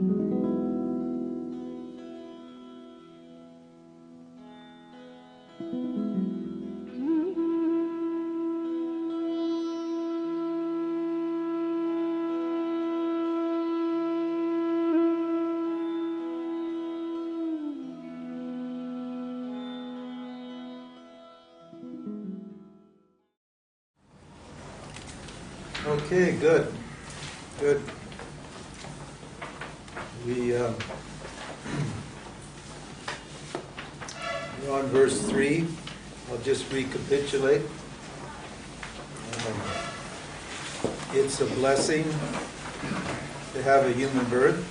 Okay, good. Good. We're on verse 3. I'll just recapitulate. It's a blessing to have a human birth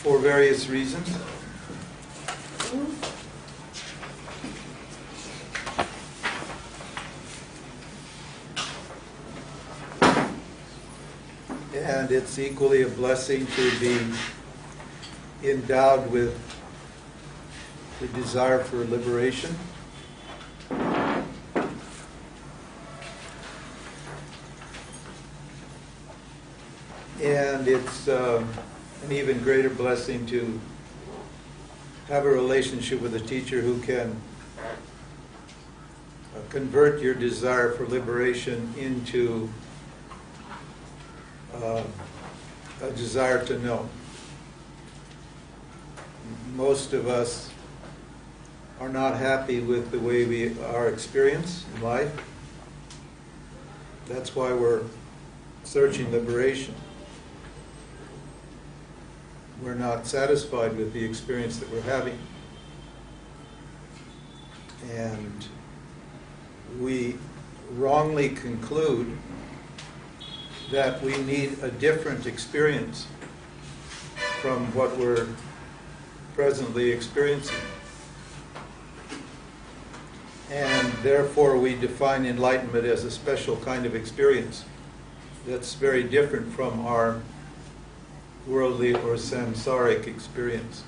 for various reasons. And it's equally a blessing to be endowed with the desire for liberation. And it's an even greater blessing to have a relationship with a teacher who can convert your desire for liberation into a desire to know. Most of us are not happy with the way we are experienced in life. That's why we're searching liberation. We're not satisfied with the experience that we're having. And we wrongly conclude that we need a different experience from what we're presently experiencing. And therefore we define enlightenment as a special kind of experience that's very different from our worldly or samsaric experience.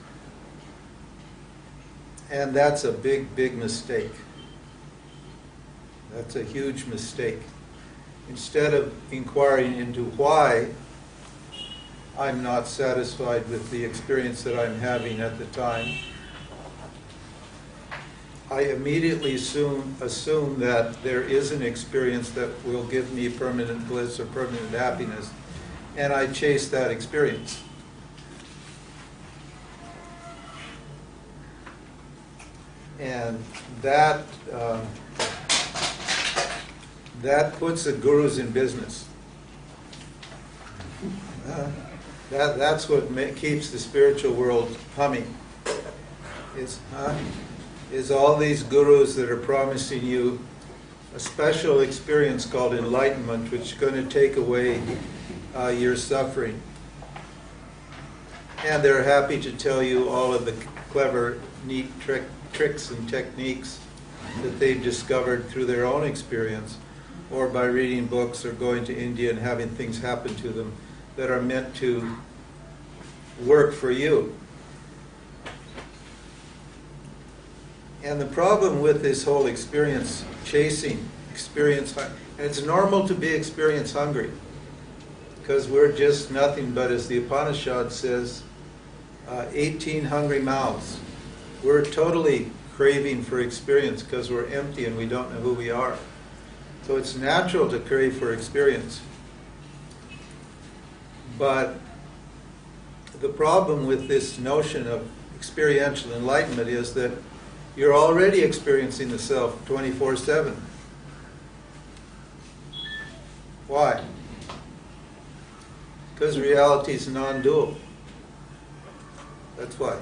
And that's a big, big mistake. That's a huge mistake. Instead of inquiring into why I'm not satisfied with the experience that I'm having at the time, I immediately assume that there is an experience that will give me permanent bliss or permanent happiness, and I chase that experience. And that puts the gurus in business. That's what keeps the spiritual world humming. Is all these gurus that are promising you a special experience called enlightenment, which is going to take away your suffering. And they're happy to tell you all of the clever, neat tricks and techniques that they've discovered through their own experience, or by reading books or going to India and having things happen to them that are meant to work for you. And the problem with this whole experience chasing, and it's normal to be experience hungry, because we're just nothing but, as the Upanishad says, 18 hungry mouths. We're totally craving for experience because we're empty and we don't know who we are. So it's natural to crave for experience. But the problem with this notion of experiential enlightenment is that you're already experiencing the self 24/7. Why? Because reality is non-dual. That's why.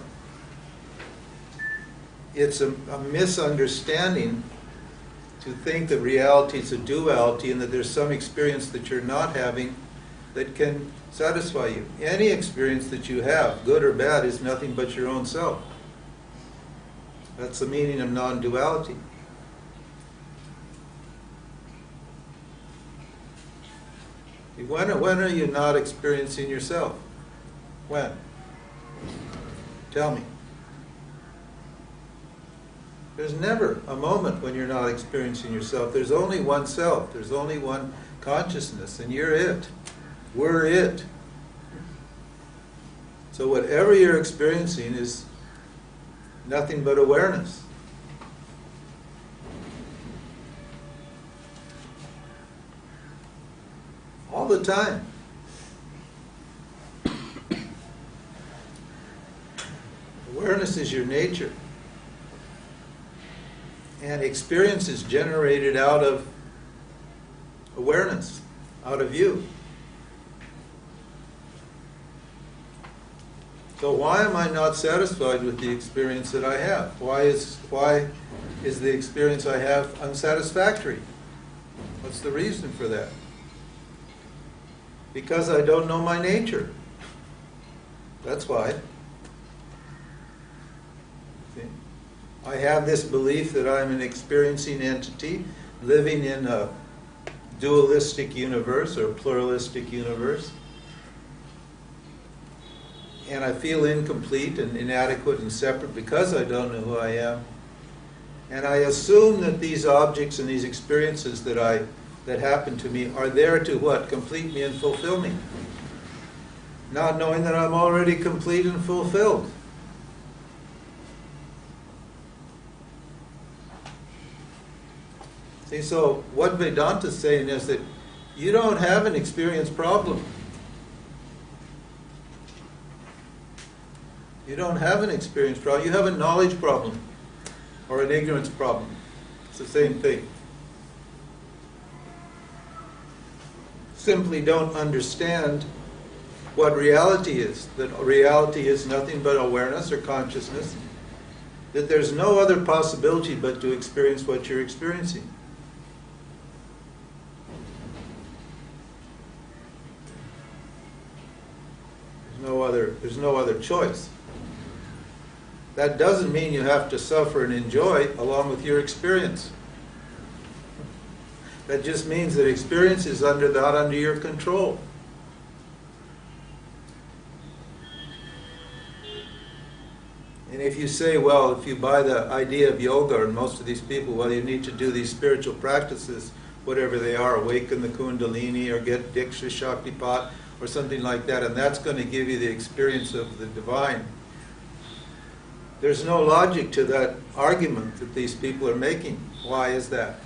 It's a misunderstanding to think that reality is a duality and that there's some experience that you're not having that can satisfy you. Any experience that you have, good or bad, is nothing but your own self. That's the meaning of non-duality. When are you not experiencing yourself? When? Tell me. There's never a moment when you're not experiencing yourself. There's only one self. There's only one consciousness, and you're it. We're it. So whatever you're experiencing is nothing but awareness. All the time. Awareness is your nature. And experience is generated out of awareness, out of you. So why am I not satisfied with the experience that I have? Why is the experience I have unsatisfactory? What's the reason for that? Because I don't know my nature. That's why. See? I have this belief that I'm an experiencing entity living in a dualistic universe or pluralistic universe. And I feel incomplete and inadequate and separate because I don't know who I am. And I assume that these objects and these experiences that happen to me are there to what? Complete me and fulfill me. Not knowing that I'm already complete and fulfilled. See, so what Vedanta is saying is that you don't have an experience problem. You don't have an experience problem. You have a knowledge problem or an ignorance problem. It's the same thing. Simply don't understand what reality is. That reality is nothing but awareness or consciousness. That there's no other possibility but to experience what you're experiencing. There's no other choice. That doesn't mean you have to suffer and enjoy along with your experience. That just means that experience is not under your control. And if you say, well, if you buy the idea of yoga, and most of these people, well, you need to do these spiritual practices, whatever they are, awaken the Kundalini or get Diksha Shaktipat or something like that, and that's going to give you the experience of the divine. There's no logic to that argument that these people are making. Why is that?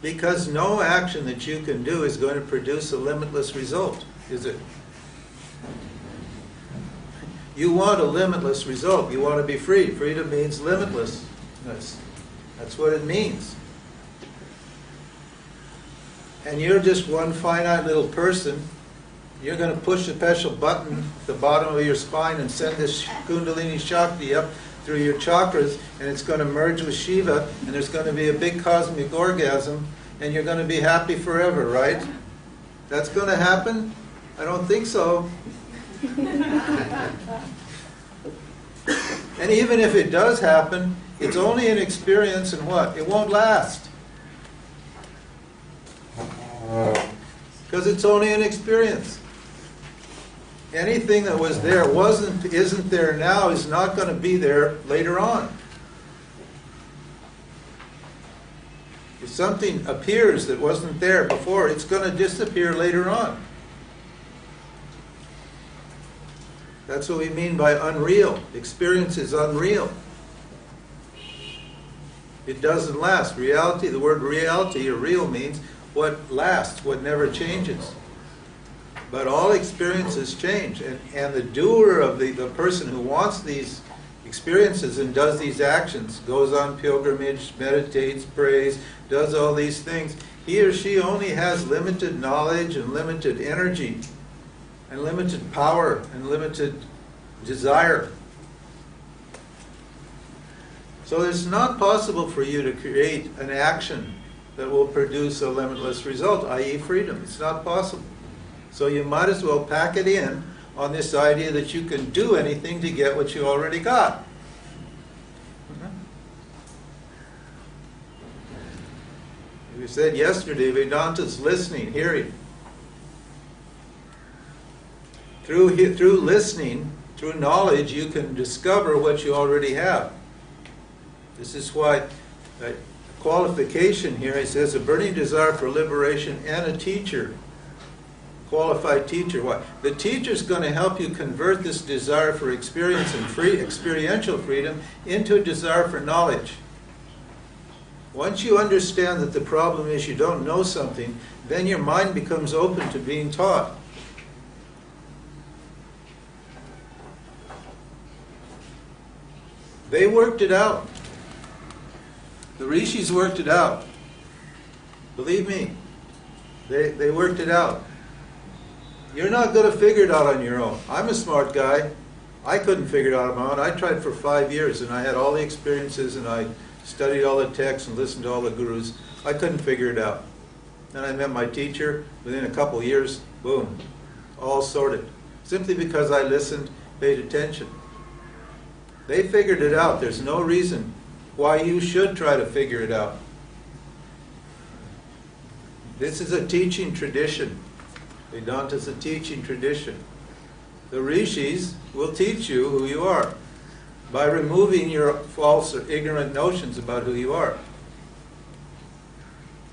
Because no action that you can do is going to produce a limitless result, is it? You want a limitless result. You want to be free. Freedom means limitlessness. That's what it means. And you're just one finite little person. You're going to push a special button at the bottom of your spine and send this Kundalini Shakti up through your chakras, and it's going to merge with Shiva, and there's going to be a big cosmic orgasm, and you're going to be happy forever, right? That's going to happen? I don't think so. And even if it does happen, it's only an experience, and what? It won't last. Because it's only an experience. Anything that was there isn't there now, is not going to be there later on. If something appears that wasn't there before, it's going to disappear later on. That's what we mean by unreal. Experience is unreal. It doesn't last. Reality, the word reality or real means what lasts, what never changes. But all experiences change, and the doer of the person who wants these experiences and does these actions, goes on pilgrimage, meditates, prays, does all these things, he or she only has limited knowledge and limited energy and limited power and limited desire. So it's not possible for you to create an action that will produce a limitless result, i.e. freedom. It's not possible. So you might as well pack it in on this idea that you can do anything to get what you already got. We said yesterday, Vedanta's listening, hearing. Through listening, through knowledge, you can discover what you already have. This is why qualification here. He says a burning desire for liberation and a teacher, qualified teacher. Why? The teacher's going to help you convert this desire for experience and experiential freedom into a desire for knowledge. Once you understand that the problem is you don't know something, then your mind becomes open to being taught. They worked it out. The rishis worked it out. Believe me, they worked it out. You're not going to figure it out on your own. I'm a smart guy. I couldn't figure it out on my own. I tried for 5 years, and I had all the experiences, and I studied all the texts and listened to all the gurus. I couldn't figure it out. Then I met my teacher. Within a couple years, boom, all sorted. Simply because I listened, paid attention. They figured it out. There's no reason why you should try to figure it out. This is a teaching tradition. Vedanta is a teaching tradition. The rishis will teach you who you are by removing your false or ignorant notions about who you are.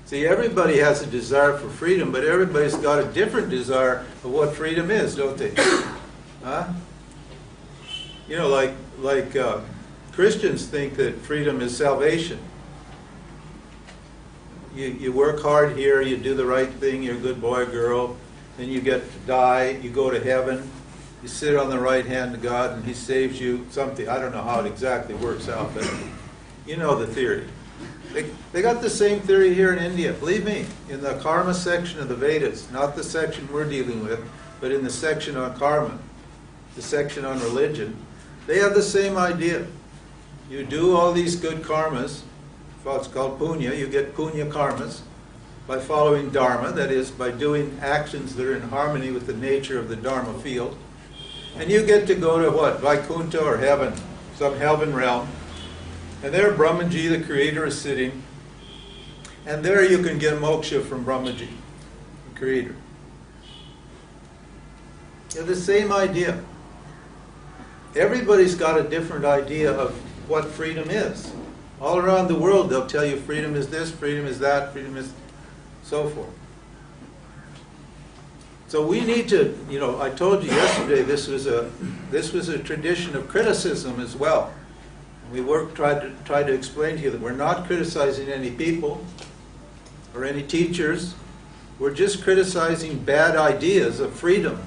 See, everybody has a desire for freedom, but everybody's got a different desire of what freedom is, don't they? Huh? You know, like Christians think that freedom is salvation. You work hard here, you do the right thing, you're a good boy or girl, then you get to die, you go to heaven, you sit on the right hand of God and He saves you something. I don't know how it exactly works out, but you know the theory. They got the same theory here in India. Believe me, in the karma section of the Vedas, not the section we're dealing with, but in the section on karma, the section on religion, they have the same idea. You do all these good karmas, it's called punya, you get punya karmas, by following dharma, that is, by doing actions that are in harmony with the nature of the dharma field. And you get to go to what? Vaikuntha or heaven, some heaven realm. And there Brahmaji, the creator, is sitting. And there you can get moksha from Brahmaji, the creator. You have the same idea. Everybody's got a different idea of what freedom is. All around the world they'll tell you freedom is this, freedom is that, freedom is so forth. So we need to, you know, I told you yesterday this was a tradition of criticism as well. We tried to explain to you that we're not criticizing any people or any teachers. We're just criticizing bad ideas of freedom.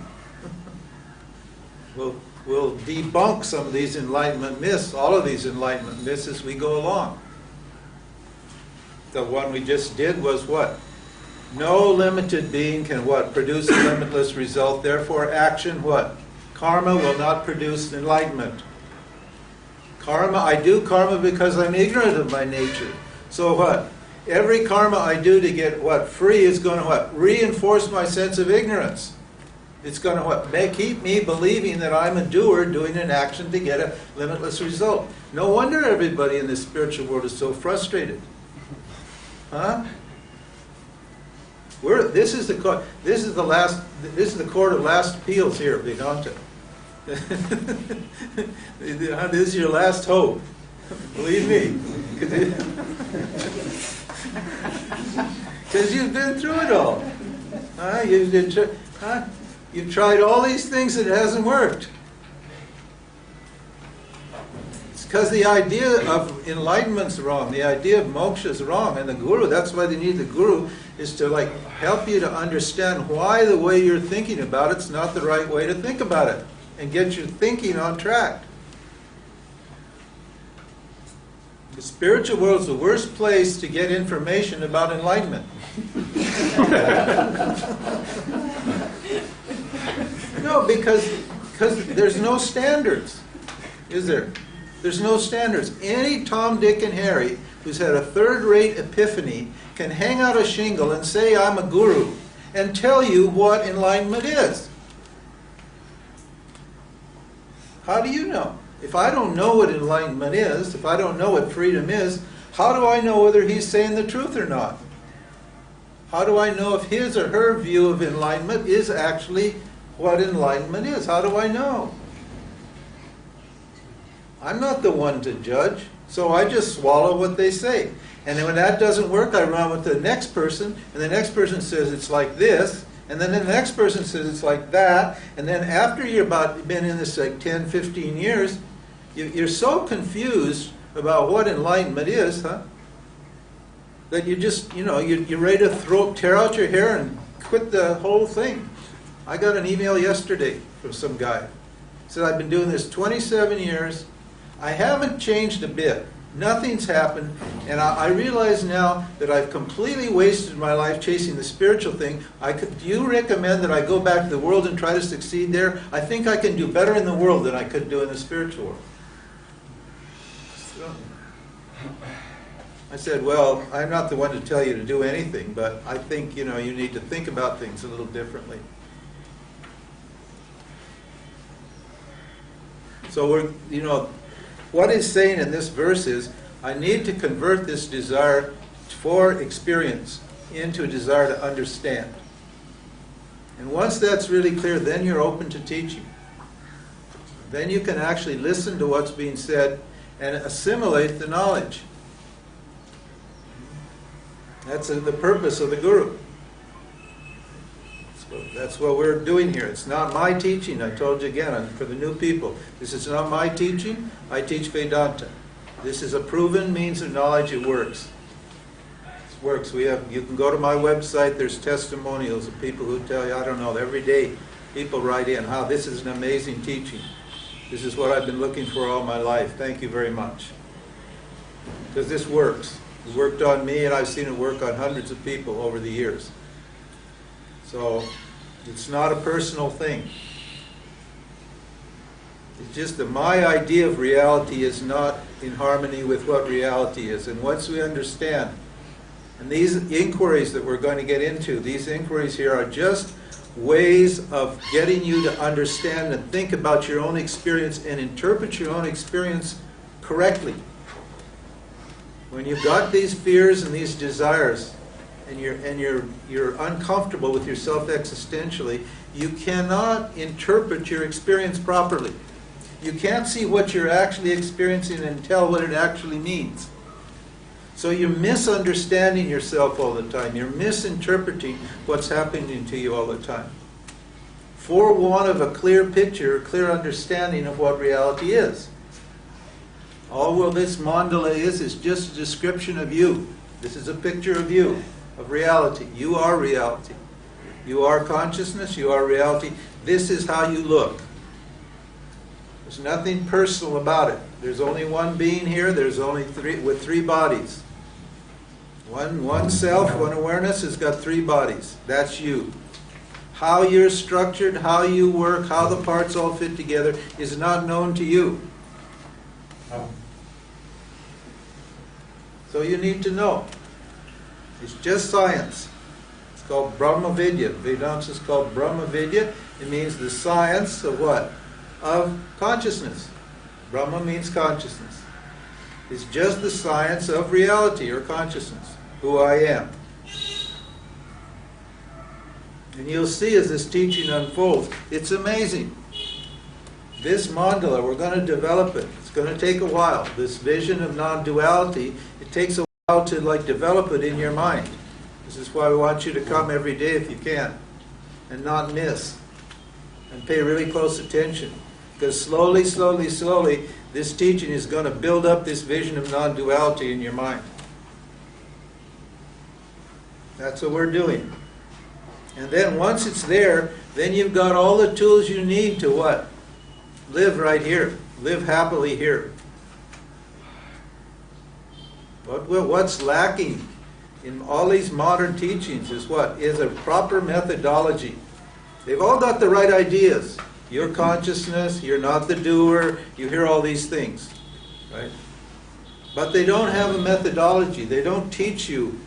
We'll debunk some of these enlightenment myths, all of these enlightenment myths as we go along. The one we just did was what? No limited being can what? Produce a limitless result. Therefore, action what? Karma will not produce enlightenment. Karma, I do karma because I'm ignorant of my nature. So what? Every karma I do to get what? Free is going to what? Reinforce my sense of ignorance. It's going to what? Keep me believing that I'm a doer doing an action to get a limitless result. No wonder everybody in this spiritual world is so frustrated. Huh? This is the court of last appeals here, Vedanta. This is your last hope. Believe me. Because you've been through it all. You've tried all these things and it hasn't worked. It's because the idea of enlightenment's wrong. The idea of moksha is wrong. And the guru, that's why they need the guru, is to help you to understand why the way you're thinking about it's not the right way to think about it. And get your thinking on track. The spiritual world is the worst place to get information about enlightenment. No, because there's no standards, is there? There's no standards. Any Tom, Dick, and Harry who's had a third-rate epiphany can hang out a shingle and say, I'm a guru, and tell you what enlightenment is. How do you know? If I don't know what enlightenment is, if I don't know what freedom is, how do I know whether he's saying the truth or not? How do I know if his or her view of enlightenment is actually what enlightenment is? How do I know? I'm not the one to judge, so I just swallow what they say. And then when that doesn't work, I run with the next person, and the next person says it's like this, and then the next person says it's like that, and then after you've been in this like 10, 15 years, you're so confused about what enlightenment is, that you just, you're ready to tear out your hair and quit the whole thing. I got an email yesterday from some guy. He said, I've been doing this 27 years. I haven't changed a bit. Nothing's happened, and I realize now that I've completely wasted my life chasing the spiritual thing. Do you recommend that I go back to the world and try to succeed there? I think I can do better in the world than I could do in the spiritual world. So, I said, well, I'm not the one to tell you to do anything, but I think, you need to think about things a little differently. So what he's saying in this verse is, I need to convert this desire for experience into a desire to understand. And once that's really clear, then you're open to teaching. Then you can actually listen to what's being said and assimilate the knowledge. That's the purpose of the Guru. That's what we're doing here. It's not my teaching. I told you again, for the new people, this is not my teaching. I teach Vedanta. This is a proven means of knowledge. It works. It works. You can go to my website. There's testimonials of people who tell you, I don't know, every day people write in, how this is an amazing teaching. This is what I've been looking for all my life. Thank you very much. Because this works. It worked on me, and I've seen it work on hundreds of people over the years. So it's not a personal thing. It's just that my idea of reality is not in harmony with what reality is. And once we understand, and these inquiries that we're going to get into, these inquiries here are just ways of getting you to understand and think about your own experience and interpret your own experience correctly. When you've got these fears and these desires, and you're uncomfortable with yourself existentially, you cannot interpret your experience properly. You can't see what you're actually experiencing and tell what it actually means. So you're misunderstanding yourself all the time. You're misinterpreting what's happening to you all the time. For want of a clear picture, a clear understanding of what reality is. All this mandala is just a description of you. This is a picture of you. Of reality. You are reality. You are consciousness, you are reality. This is how you look. There's nothing personal about it. There's only one being here, there's only three bodies. One self, one awareness has got three bodies. That's you. How you're structured, how you work, how the parts all fit together is not known to you. So you need to know. It's just science. It's called Brahma Vidya. Vedanta is called Brahma Vidya. It means the science of what? Of consciousness. Brahma means consciousness. It's just the science of reality or consciousness, who I am. And you'll see as this teaching unfolds, it's amazing. This mandala, we're going to develop it. It's going to take a while. This vision of non-duality, it takes a while to develop it in your mind. This is why we want you to come every day if you can, and not miss, and pay really close attention. Because slowly, slowly, slowly, this teaching is going to build up this vision of non-duality in your mind. That's what we're doing. And then once it's there, then you've got all the tools you need to what? Live right here. Live happily here. What's lacking in all these modern teachings is what? Is a proper methodology. They've all got the right ideas. Your consciousness, you're not the doer, you hear all these things, right? But they don't have a methodology. They don't teach you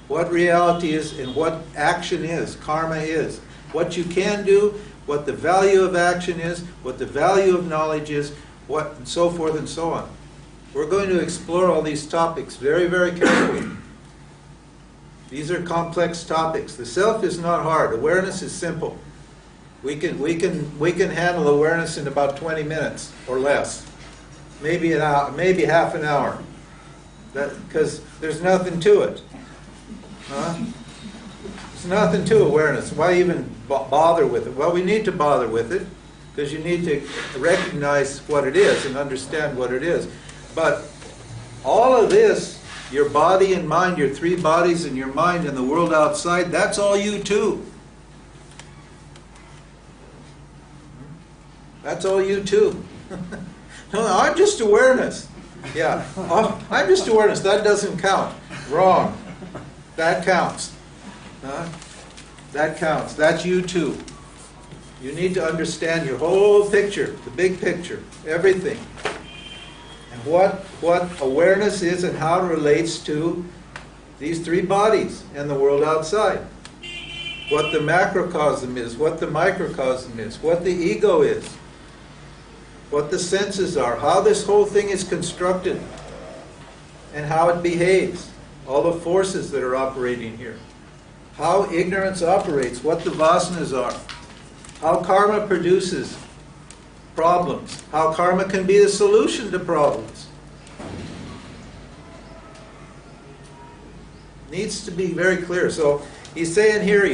what reality is and what action is, karma is, what you can do, what the value of action is, what the value of knowledge is, what, and so forth and so on. We're going to explore all these topics very, very carefully. These are complex topics. The self is not hard. Awareness is simple. We can handle awareness in about 20 minutes or less, maybe an hour, maybe half an hour. Because there's nothing to it. Huh? There's nothing to awareness. Why even bother with it? Well, we need to bother with it because you need to recognize what it is and understand what it is. But all of this, your body and mind, your three bodies and your mind and the world outside, that's all you too. That's all you too. No, I'm just awareness. Yeah, I'm just awareness. That doesn't count. Wrong. That counts. That counts. That's you too. You need to understand your whole picture, the big picture, everything. And what awareness is and how it relates to these three bodies and the world outside. What the macrocosm is, what the microcosm is, what the ego is, what the senses are, how this whole thing is constructed, and how it behaves, all the forces that are operating here, how ignorance operates, what the vasanas are, how karma produces problems, how karma can be the solution to problems. Needs to be very clear. So he's saying here,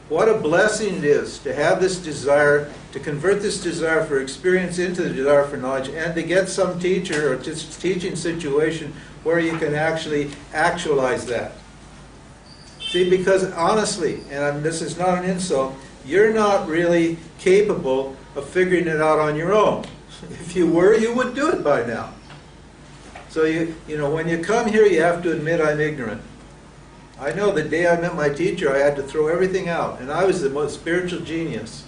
what a blessing it is to have this desire, to convert this desire for experience into the desire for knowledge, and to get some teacher or just teaching situation where you can actually actualize that. See, because honestly, and this is not an insult, you're not really capable of figuring it out on your own. If you were, you would do it by now. So when you come here, you have to admit I'm ignorant. I know the day I met my teacher, I had to throw everything out, and I was the most spiritual genius.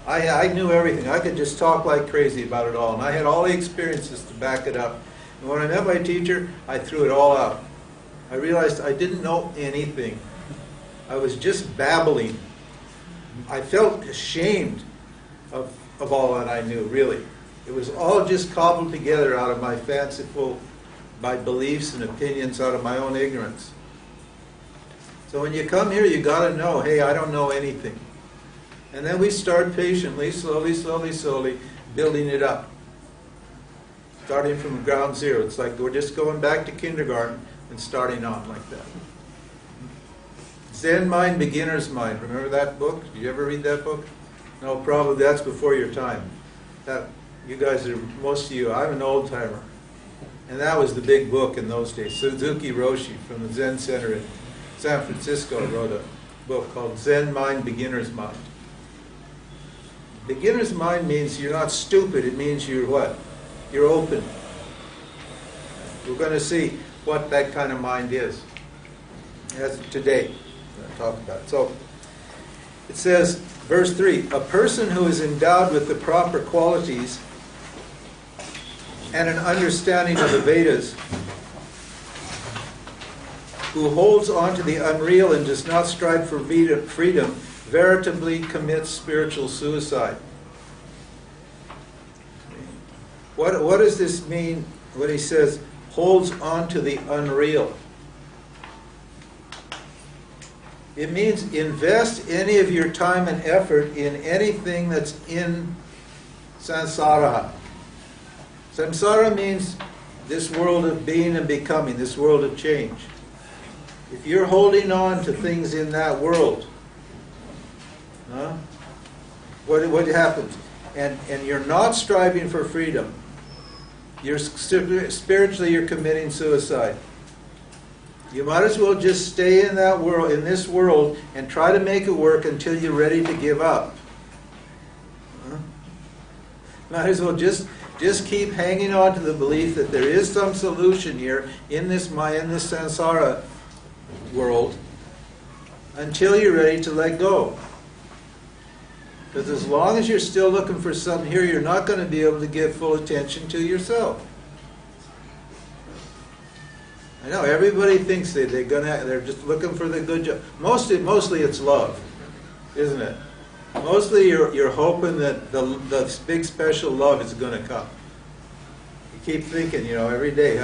I knew everything. I could just talk like crazy about it all, and I had all the experiences to back it up. And when I met my teacher, I threw it all out. I realized I didn't know anything. I was just babbling. I felt ashamed of all that I knew, really. It was all just cobbled together out of my my beliefs and opinions, out of my own ignorance. So when you come here, you got to know, hey, I don't know anything. And then we start patiently, slowly, building it up. Starting from ground zero. It's like we're just going back to kindergarten and starting on like that. Zen Mind, Beginner's Mind. Remember that book? Did you ever read that book? No, probably that's before your time. You guys are, most of you, I'm an old timer. And that was the big book in those days. Suzuki Roshi from the Zen Center in San Francisco wrote a book called Zen Mind, Beginner's Mind. Beginner's mind means you're not stupid. It means you're what? You're open. We're going to see what that kind of mind is. As today, I'll talk about it. So it says, verse 3, a person who is endowed with the proper qualities and an understanding of the Vedas, who holds on to the unreal and does not strive for freedom, veritably commits spiritual suicide. What does this mean when he says, holds on to the unreal? It means invest any of your time and effort in anything that's in samsara. Samsara means this world of being and becoming, this world of change. If you're holding on to things in that world, what happens? And you're not striving for freedom. Spiritually, you're committing suicide. You might as well just stay in that world, in this world, and try to make it work until you're ready to give up. Might as well just keep hanging on to the belief that there is some solution here in this samsara world until you're ready to let go. Because as long as you're still looking for something here, you're not going to be able to give full attention to yourself. I know everybody thinks they're just looking for the good job. Mostly it's love, isn't it? Mostly you're hoping that the big special love is going to come. You keep thinking, every day,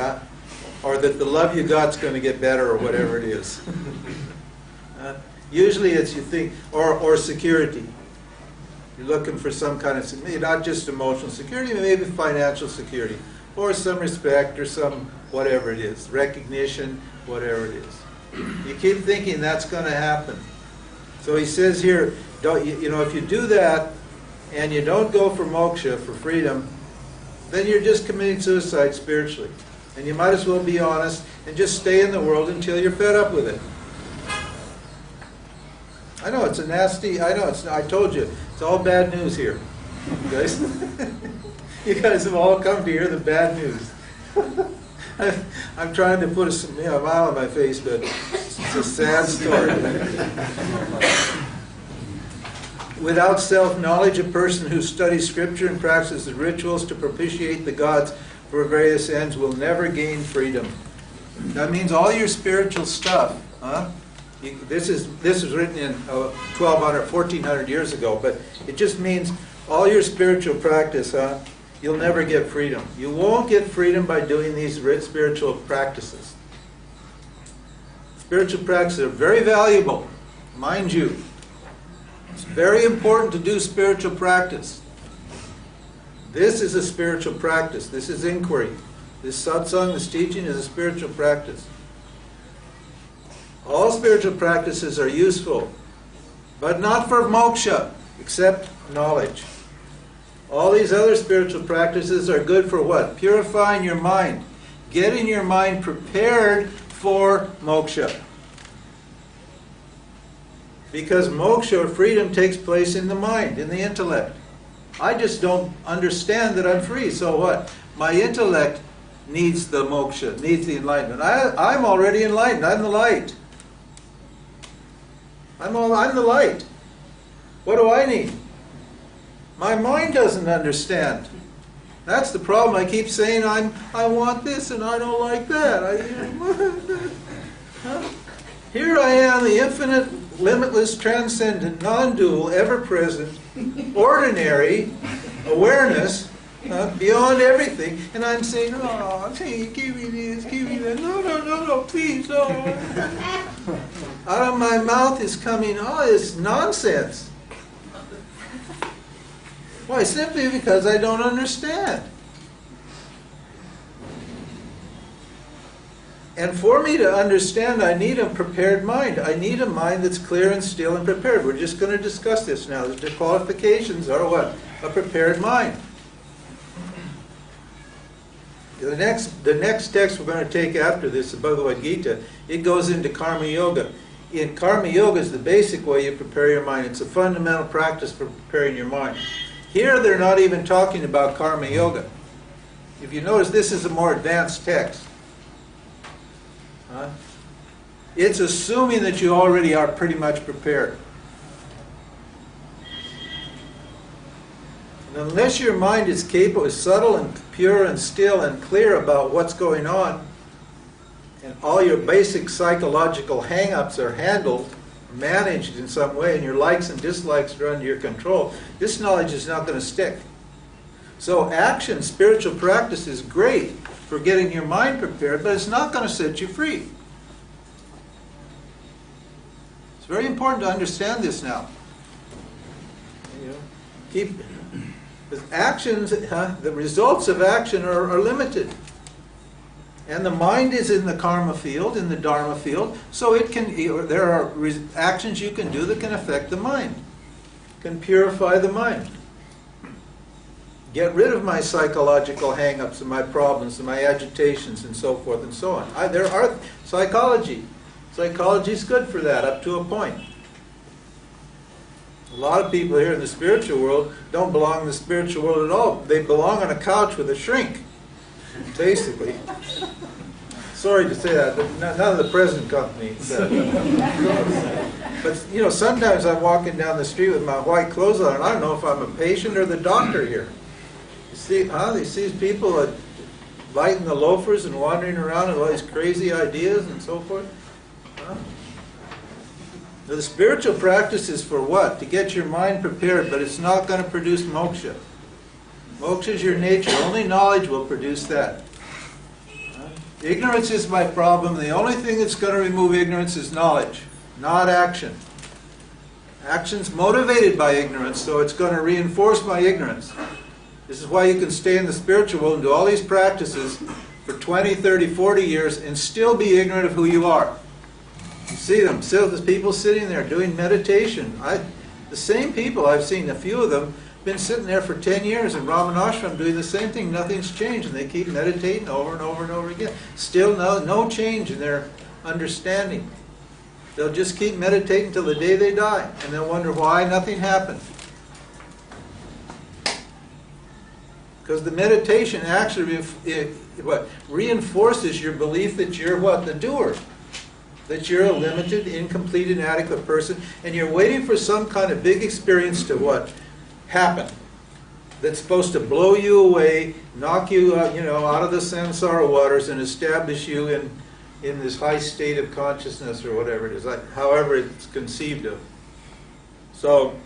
or that the love you got's going to get better, or whatever it is. Usually it's you think, or security. You're looking for some kind of, not just emotional security, but maybe financial security. or some respect, or some whatever it is, recognition, whatever it is. You keep thinking that's going to happen. So he says here, don't, you know, if you do that and you don't go for moksha, for freedom, then you're just committing suicide spiritually. And you might as well be honest and just stay in the world until you're fed up with it. I know it's a nasty, I know, I told you, it's all bad news here. You guys, you guys have all come to hear the bad news. I'm trying to put a smile on my face, but it's a sad story. Without self-knowledge, a person who studies scripture and practices rituals to propitiate the gods for various ends will never gain freedom. That means all your spiritual stuff, this is written in 1400 years ago, but it just means all your spiritual practice, you'll never get freedom. You won't get freedom by doing these spiritual practices. Spiritual practices are very valuable, mind you. It's very important to do spiritual practice. This is a spiritual practice. This is inquiry. This satsang, this teaching, is a spiritual practice. All spiritual practices are useful, but not for moksha, except knowledge. All these other spiritual practices are good for what? Purifying your mind. Getting your mind prepared for moksha. Because moksha, or freedom, takes place in the mind, in the intellect. I just don't understand that I'm free, so what? My intellect needs the moksha, needs the enlightenment. I'm already enlightened. I'm the light. I'm the light. What do I need? My mind doesn't understand. That's the problem. I keep saying I want this and I don't like that. Here I am, the infinite, limitless, transcendent, non-dual, ever-present, ordinary awareness, beyond everything, and I'm saying, oh, hey, give me this, give me that. No, please, no. Out of my mouth is coming all this nonsense. Why? Simply because I don't understand. And for me to understand, I need a prepared mind. I need a mind that's clear and still and prepared. We're just going to discuss this now. The qualifications are what? A prepared mind. The next text we're going to take after this, the Bhagavad Gita, it goes into Karma Yoga. In Karma Yoga is the basic way you prepare your mind. It's a fundamental practice for preparing your mind. Here they're not even talking about Karma Yoga. If you notice, this is a more advanced text. It's assuming that you already are pretty much prepared. And unless your mind is capable, is subtle and pure and still and clear about what's going on, and all your basic psychological hang-ups are handled, managed in some way, and your likes and dislikes are under your control, this knowledge is not going to stick. So action, spiritual practice is great for getting your mind prepared, but it's not going to set you free. It's very important to understand this now. Because actions, the results of action are limited. And the mind is in the karma field, in the dharma field, so it can, there are actions you can do that can affect the mind, can purify the mind. Get rid of my psychological hang-ups and my problems and my agitations and so forth and so on. There are psychology. Psychology is good for that up to a point. A lot of people here in the spiritual world don't belong in the spiritual world at all. They belong on a couch with a shrink, basically. Sorry to say that, but none of the present company said that. But, you know, sometimes I'm walking down the street with my white clothes on, and I don't know if I'm a patient or the doctor here. You see, these people lighting the loafers and wandering around with all these crazy ideas and so forth. Now, the spiritual practice is for what? To get your mind prepared, but it's not going to produce moksha. Moksha is your nature. Only knowledge will produce that. Ignorance is my problem. The only thing that's going to remove ignorance is knowledge, not action. Action's motivated by ignorance, so it's going to reinforce my ignorance. This is why you can stay in the spiritual world and do all these practices for 20, 30, 40 years and still be ignorant of who you are. You see them, there's people sitting there doing meditation. The same people, I've seen a few of them, been sitting there for 10 years in Ramana Ashram doing the same thing. Nothing's changed, and they keep meditating over and over and over again. Still no change in their understanding. They'll just keep meditating until the day they die, and they'll wonder why nothing happened. Because the meditation actually reinforces your belief that you're what? The doer. That you're a limited, incomplete, inadequate person, and you're waiting for some kind of big experience to what? Happen. That's supposed to blow you away, knock you out of the samsara waters and establish you in this high state of consciousness or whatever it is, however it's conceived of. So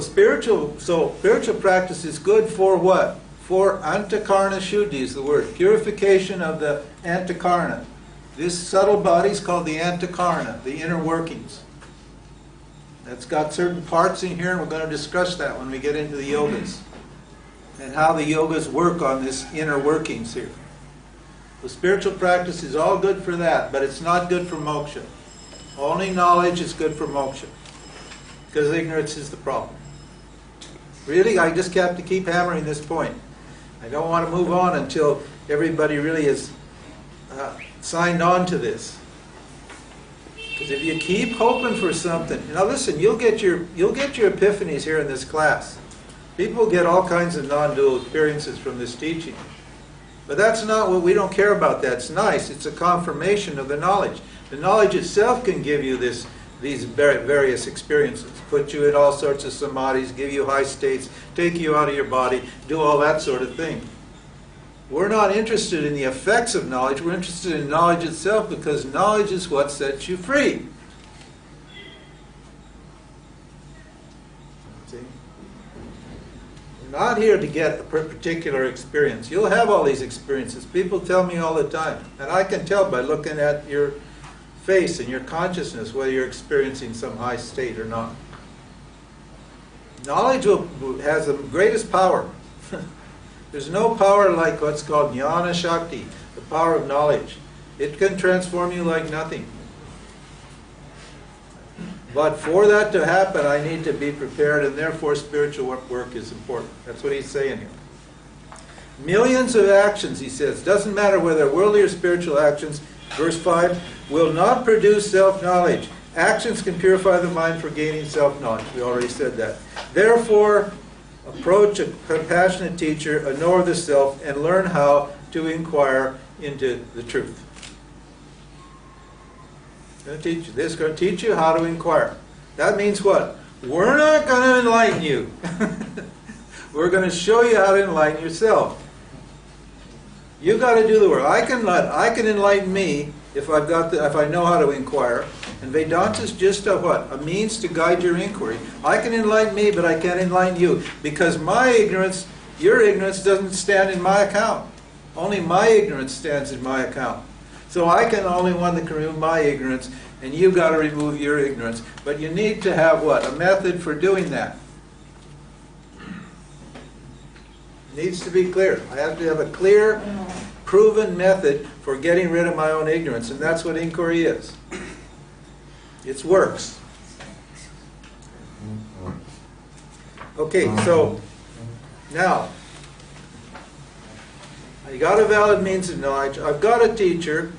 spiritual practice is good for what? For antakarna shuddhi is the word. Purification of the antakarna. This subtle body is called the antakarna, the inner workings. That's got certain parts in here, and we're going to discuss that when we get into the yogas and how the yogas work on this inner workings here. The spiritual practice is all good for that, but it's not good for moksha. Only knowledge is good for moksha, because ignorance is the problem. Really, I just have to keep hammering this point. I don't want to move on until everybody really is signed on to this. Because if you keep hoping for something, now listen, you'll get your epiphanies here in this class. People get all kinds of non-dual experiences from this teaching. But that's not what we don't care about. That's nice. It's a confirmation of the knowledge. The knowledge itself can give you these various experiences, put you in all sorts of samadhis, give you high states, take you out of your body, do all that sort of thing. We're not interested in the effects of knowledge. We're interested in knowledge itself, because knowledge is what sets you free. See? We're not here to get a particular experience. You'll have all these experiences. People tell me all the time. And I can tell by looking at your face and your consciousness whether you're experiencing some high state or not. Knowledge has the greatest power. There's no power like what's called jnana shakti, the power of knowledge. It can transform you like nothing. But for that to happen, I need to be prepared, and therefore spiritual work is important. That's what he's saying here. Millions of actions, he says, doesn't matter whether worldly or spiritual actions, verse 5, will not produce self-knowledge. Actions can purify the mind for gaining self-knowledge. We already said that. Therefore, approach a compassionate teacher, a knower of the self, and learn how to inquire into the truth. Going to teach you. This is going to teach you how to inquire. That means what? We're not going to enlighten you. We're going to show you how to enlighten yourself. You've got to do the work. I can enlighten me if I know how to inquire. And Vedanta is just a means to guide your inquiry. I can enlighten me, but I can't enlighten you, because my ignorance, your ignorance, doesn't stand in my account. Only my ignorance stands in my account. So I can only one that can remove my ignorance, and you've got to remove your ignorance. But you need to have what? A method for doing that. It needs to be clear. I have to have a clear, proven method for getting rid of my own ignorance, and that's what inquiry is. It works. Okay, so now I got a valid means of knowledge. I've got a teacher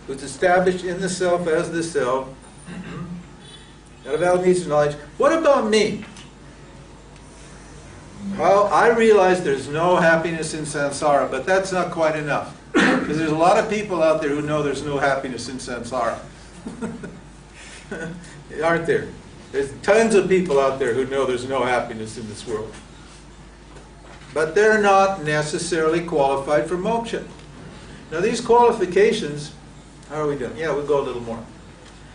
who's established in the self as the self. Got a valid means of knowledge. What about me? Well, I realize there's no happiness in samsara, but that's not quite enough. Because there's a lot of people out there who know there's no happiness in samsara. Aren't there? There's tons of people out there who know there's no happiness in this world. But they're not necessarily qualified for moksha. Now these qualifications, how are we doing? Yeah, we'll go a little more.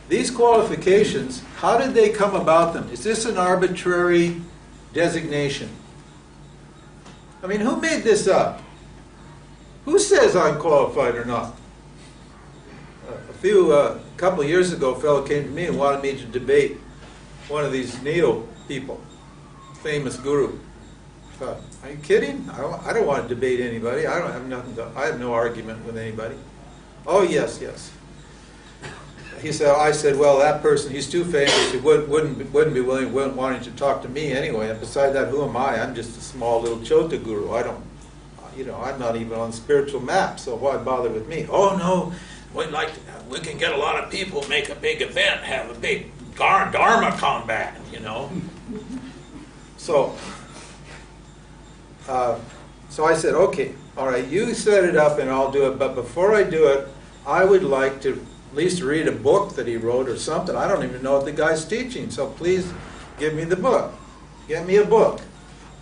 These qualifications, how did they come about them? Is this an arbitrary designation? I mean, who made this up? Who says I'm qualified or not? A couple of years ago, a fellow came to me and wanted me to debate one of these Neo people, famous guru. thought, are you kidding? I don't want to debate anybody. I don't have nothing to, I have no argument with anybody. Oh, yes, yes. He said, I said, well, that person, he's too famous. He wouldn't be willing, wanting to talk to me anyway. And beside that, who am I? I'm just a small little Chota guru. I don't, I'm not even on the spiritual map, so why bother with me? Oh, no, we can get a lot of people, make a big event, have a big Dharma combat, So, so I said, okay, all right, you set it up and I'll do it, but before I do it, I would like to at least read a book that he wrote or something. I don't even know what the guy's teaching, so please give me the book. Get me a book.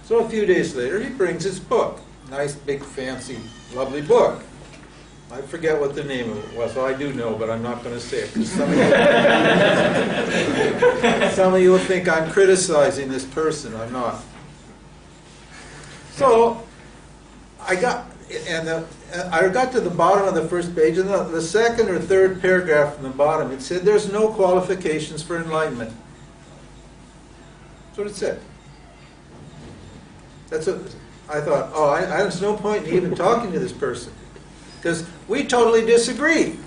So a few days later, he brings his book. Nice, big, fancy, lovely book. I forget what the name of it was. Well, I do know, but I'm not going to say it, because some of you will think I'm criticizing this person. I'm not. So I got to the bottom of the first page, and the second or third paragraph from the bottom, it said, there's no qualifications for enlightenment. That's what it said. That's what I thought, oh, there's no point in even talking to this person, because we totally disagree.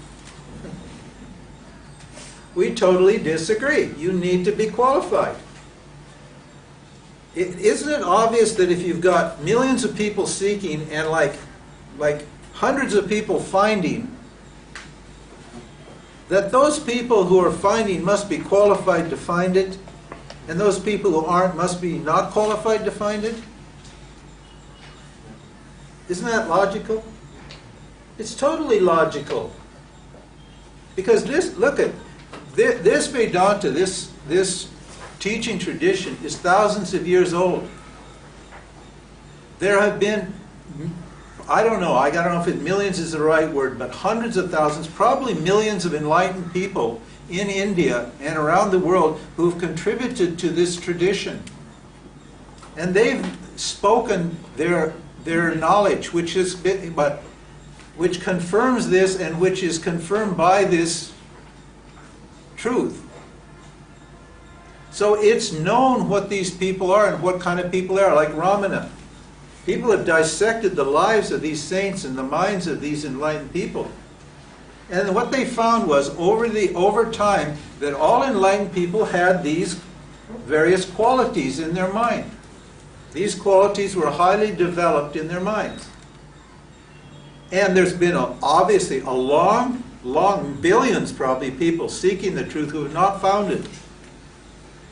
We totally disagree. You need to be qualified. Isn't it obvious that if you've got millions of people seeking and like hundreds of people finding, that those people who are finding must be qualified to find it, and those people who aren't must be not qualified to find it? Isn't that logical? It's totally logical. Because this Vedanta, this teaching tradition is thousands of years old. There have been, I don't know if millions is the right word, but hundreds of thousands, probably millions of enlightened people in India and around the world who've contributed to this tradition. And they've spoken their knowledge, which confirms this and which is confirmed by this truth. So it's known what these people are and what kind of people they are, like Ramana. People have dissected the lives of these saints and the minds of these enlightened people. And what they found was, over time, that all enlightened people had these various qualities in their mind. These qualities were highly developed in their minds. And there's been obviously a long, billions probably people seeking the truth who have not found it.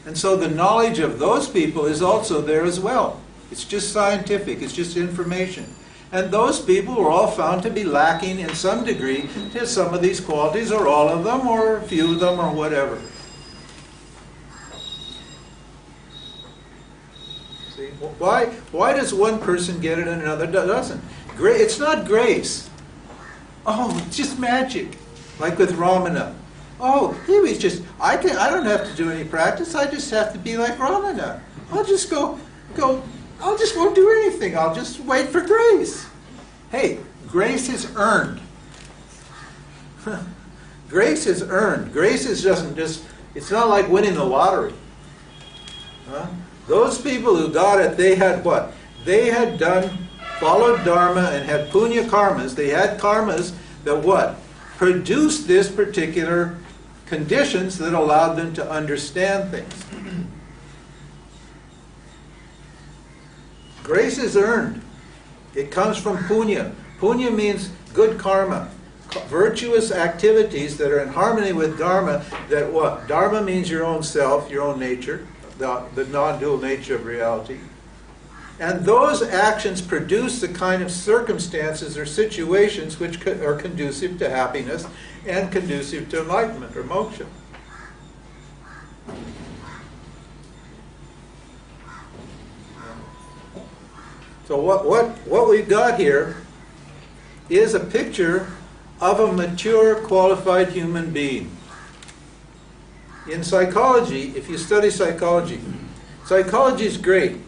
And so the knowledge of those people is also there as well. It's just scientific, it's just information. And those people were all found to be lacking in some degree to some of these qualities, or all of them, or a few of them, or whatever. See, why does one person get it and another doesn't? It's not grace. Oh, it's just magic. Like with Ramana. Oh, he was just, I don't have to do any practice. I just have to be like Ramana. I'll just won't do anything. I'll just wait for grace. Hey, grace is earned. Grace is earned. Grace doesn't just, it's not like winning the lottery. Those people who got it, they had what? They had followed Dharma and had punya karmas. They had karmas that what? Produced this particular conditions that allowed them to understand things. Grace is earned. It comes from punya. Punya means good karma. Virtuous activities that are in harmony with Dharma, that what? Dharma means your own self, your own nature, the non-dual nature of reality. And those actions produce the kind of circumstances or situations which are conducive to happiness and conducive to enlightenment or moksha. So what we've got here is a picture of a mature, qualified human being. In psychology, if you study psychology, psychology is great.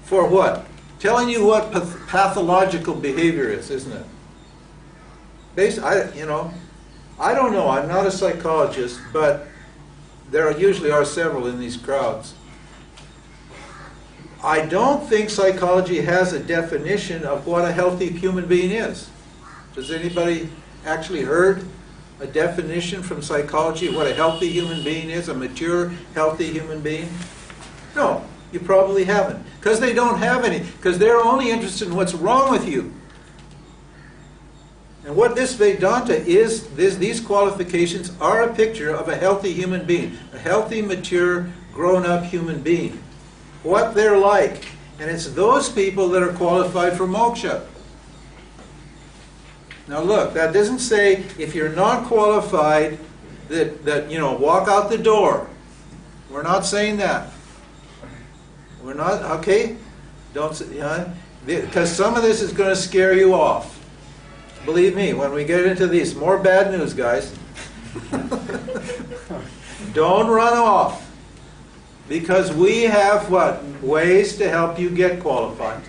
For what? Telling you what pathological behavior is, isn't it? I don't know. I'm not a psychologist, but there usually are several in these crowds. I don't think psychology has a definition of what a healthy human being is. Does anybody actually heard a definition from psychology of what a healthy human being is, a mature, healthy human being? No, you probably haven't. Because they don't have any. Because they're only interested in what's wrong with you. And what this Vedanta is, these qualifications are a picture of a healthy human being. A healthy, mature, grown-up human being. What they're like. And it's those people that are qualified for moksha. Now look, that doesn't say if you're not qualified that walk out the door. We're not saying that. We're not, okay? Don't say, because some of this is going to scare you off. Believe me, when we get into these, more bad news, guys. Don't run off. Because we have what? Ways to help you get qualified.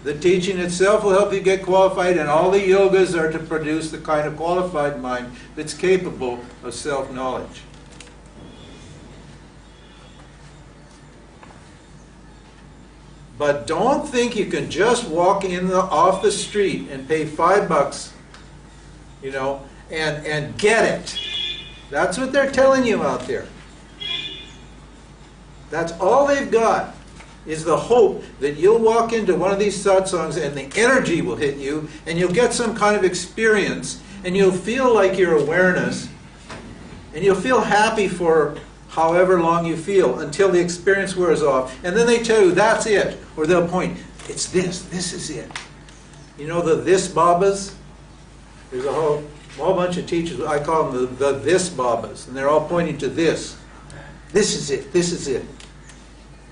The teaching itself will help you get qualified, and all the yogas are to produce the kind of qualified mind that's capable of self-knowledge. But don't think you can just walk off the street and pay $5, and get it. That's what they're telling you out there. That's all they've got, is the hope that you'll walk into one of these satsangs and the energy will hit you and you'll get some kind of experience and you'll feel like your awareness and you'll feel happy for however long you feel until the experience wears off. And then they tell you that's it. Or they'll point, it's this is it. You know the this babas? There's a whole bunch of teachers, I call them the this babas, and they're all pointing to this. This is it, this is it.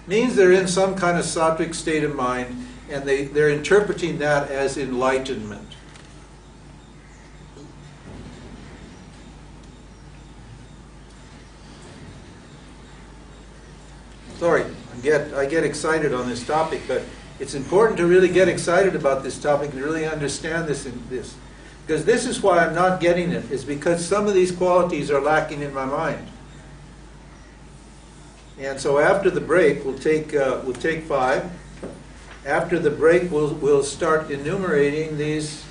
Means they're in some kind of sattvic state of mind, and they're interpreting that as enlightenment. Sorry, I get excited on this topic, but it's important to really get excited about this topic and really understand this. Because this is why I'm not getting it, is because some of these qualities are lacking in my mind. And so after the break, we'll take 5. After the break, we'll start enumerating these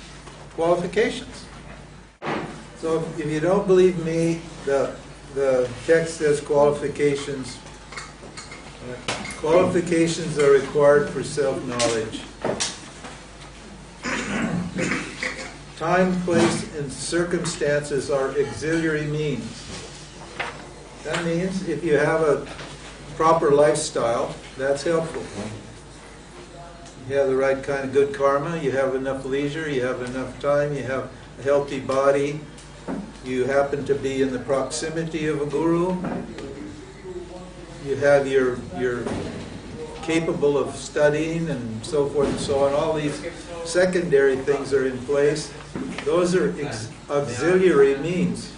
qualifications. So if you don't believe me, the text says qualifications. Qualifications are required for self-knowledge. Time, place, and circumstances are auxiliary means. That means if you have a proper lifestyle, that's helpful. You have the right kind of good karma, you have enough leisure, you have enough time, you have a healthy body, you happen to be in the proximity of a guru, you have you're capable of studying and so forth and so on. All these secondary things are in place. Those are auxiliary means.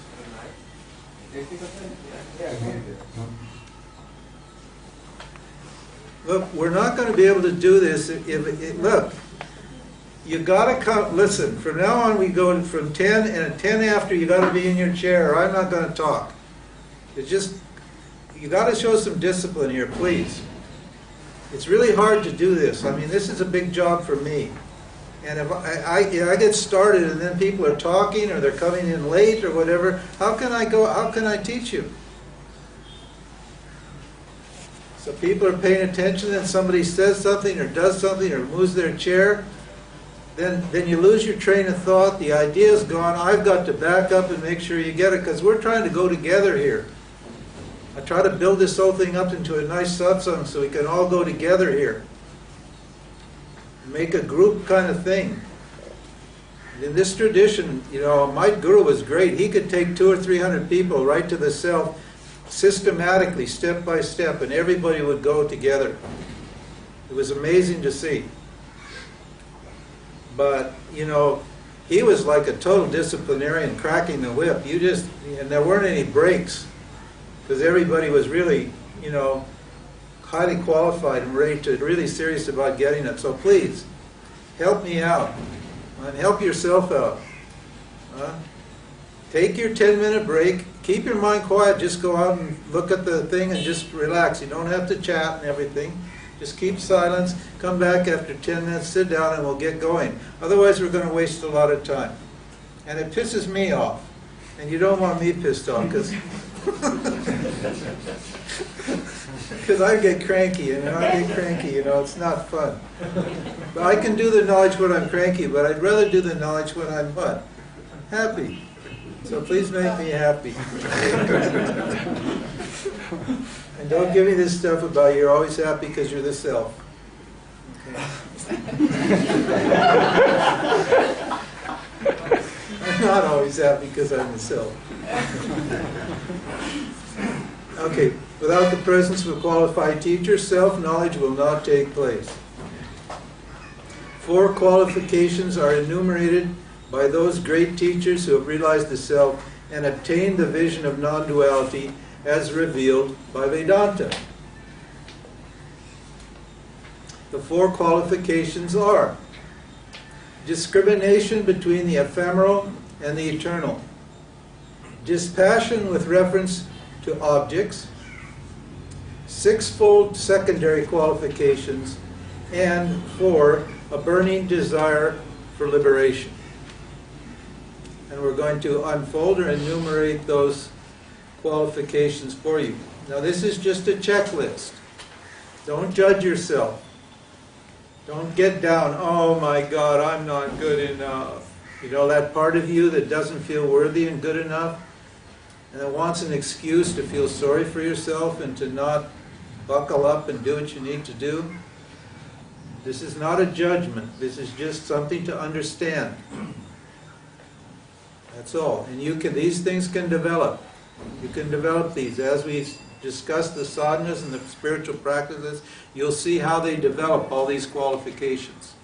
Look, we're not going to be able to do this look, you got to come, listen, from now on we go from 10, and at 10 after you got to be in your chair, or I'm not going to talk. You got to show some discipline here, please. It's really hard to do this. I mean, this is a big job for me. And if I get started and then people are talking or they're coming in late or whatever, how can I teach you? So people are paying attention and somebody says something or does something or moves their chair, then you lose your train of thought, the idea is gone, I've got to back up and make sure you get it, because we're trying to go together here. I try to build this whole thing up into a nice satsang so we can all go together here. Make a group kind of thing. In this tradition, my guru was great. He could take 200 or 300 people right to the self, systematically, step by step, and everybody would go together. It was amazing to see. But, he was like a total disciplinarian cracking the whip. And there weren't any breaks, because everybody was really, highly qualified and really serious about getting it. So please, help me out. And help yourself out. Take your 10-minute break. Keep your mind quiet. Just go out and look at the thing and just relax. You don't have to chat and everything. Just keep silence. Come back after 10 minutes, sit down, and we'll get going. Otherwise, we're going to waste a lot of time. And it pisses me off. And you don't want me pissed off because I get cranky. And when I get cranky, it's not fun. But I can do the knowledge when I'm cranky, but I'd rather do the knowledge when I'm what? Happy. So please make me happy. And don't give me this stuff about you're always happy because you're the self. Okay. I'm not always happy because I'm the self. Okay, without the presence of a qualified teacher, self-knowledge will not take place. 4 qualifications are enumerated by those great teachers who have realized the self and obtained the vision of non-duality as revealed by Vedanta. The 4 qualifications are discrimination between the ephemeral and the eternal, dispassion with reference to objects, 6-fold secondary qualifications, and 4, a burning desire for liberation. And we're going to unfold or enumerate those qualifications for you. Now this is just a checklist. Don't judge yourself. Don't get down, oh my God, I'm not good enough. That part of you that doesn't feel worthy and good enough, and that wants an excuse to feel sorry for yourself and to not buckle up and do what you need to do. This is not a judgment. This is just something to understand. That's all. And these things can develop. You can develop these. As we discuss the sadhanas and the spiritual practices, you'll see how they develop all these qualifications.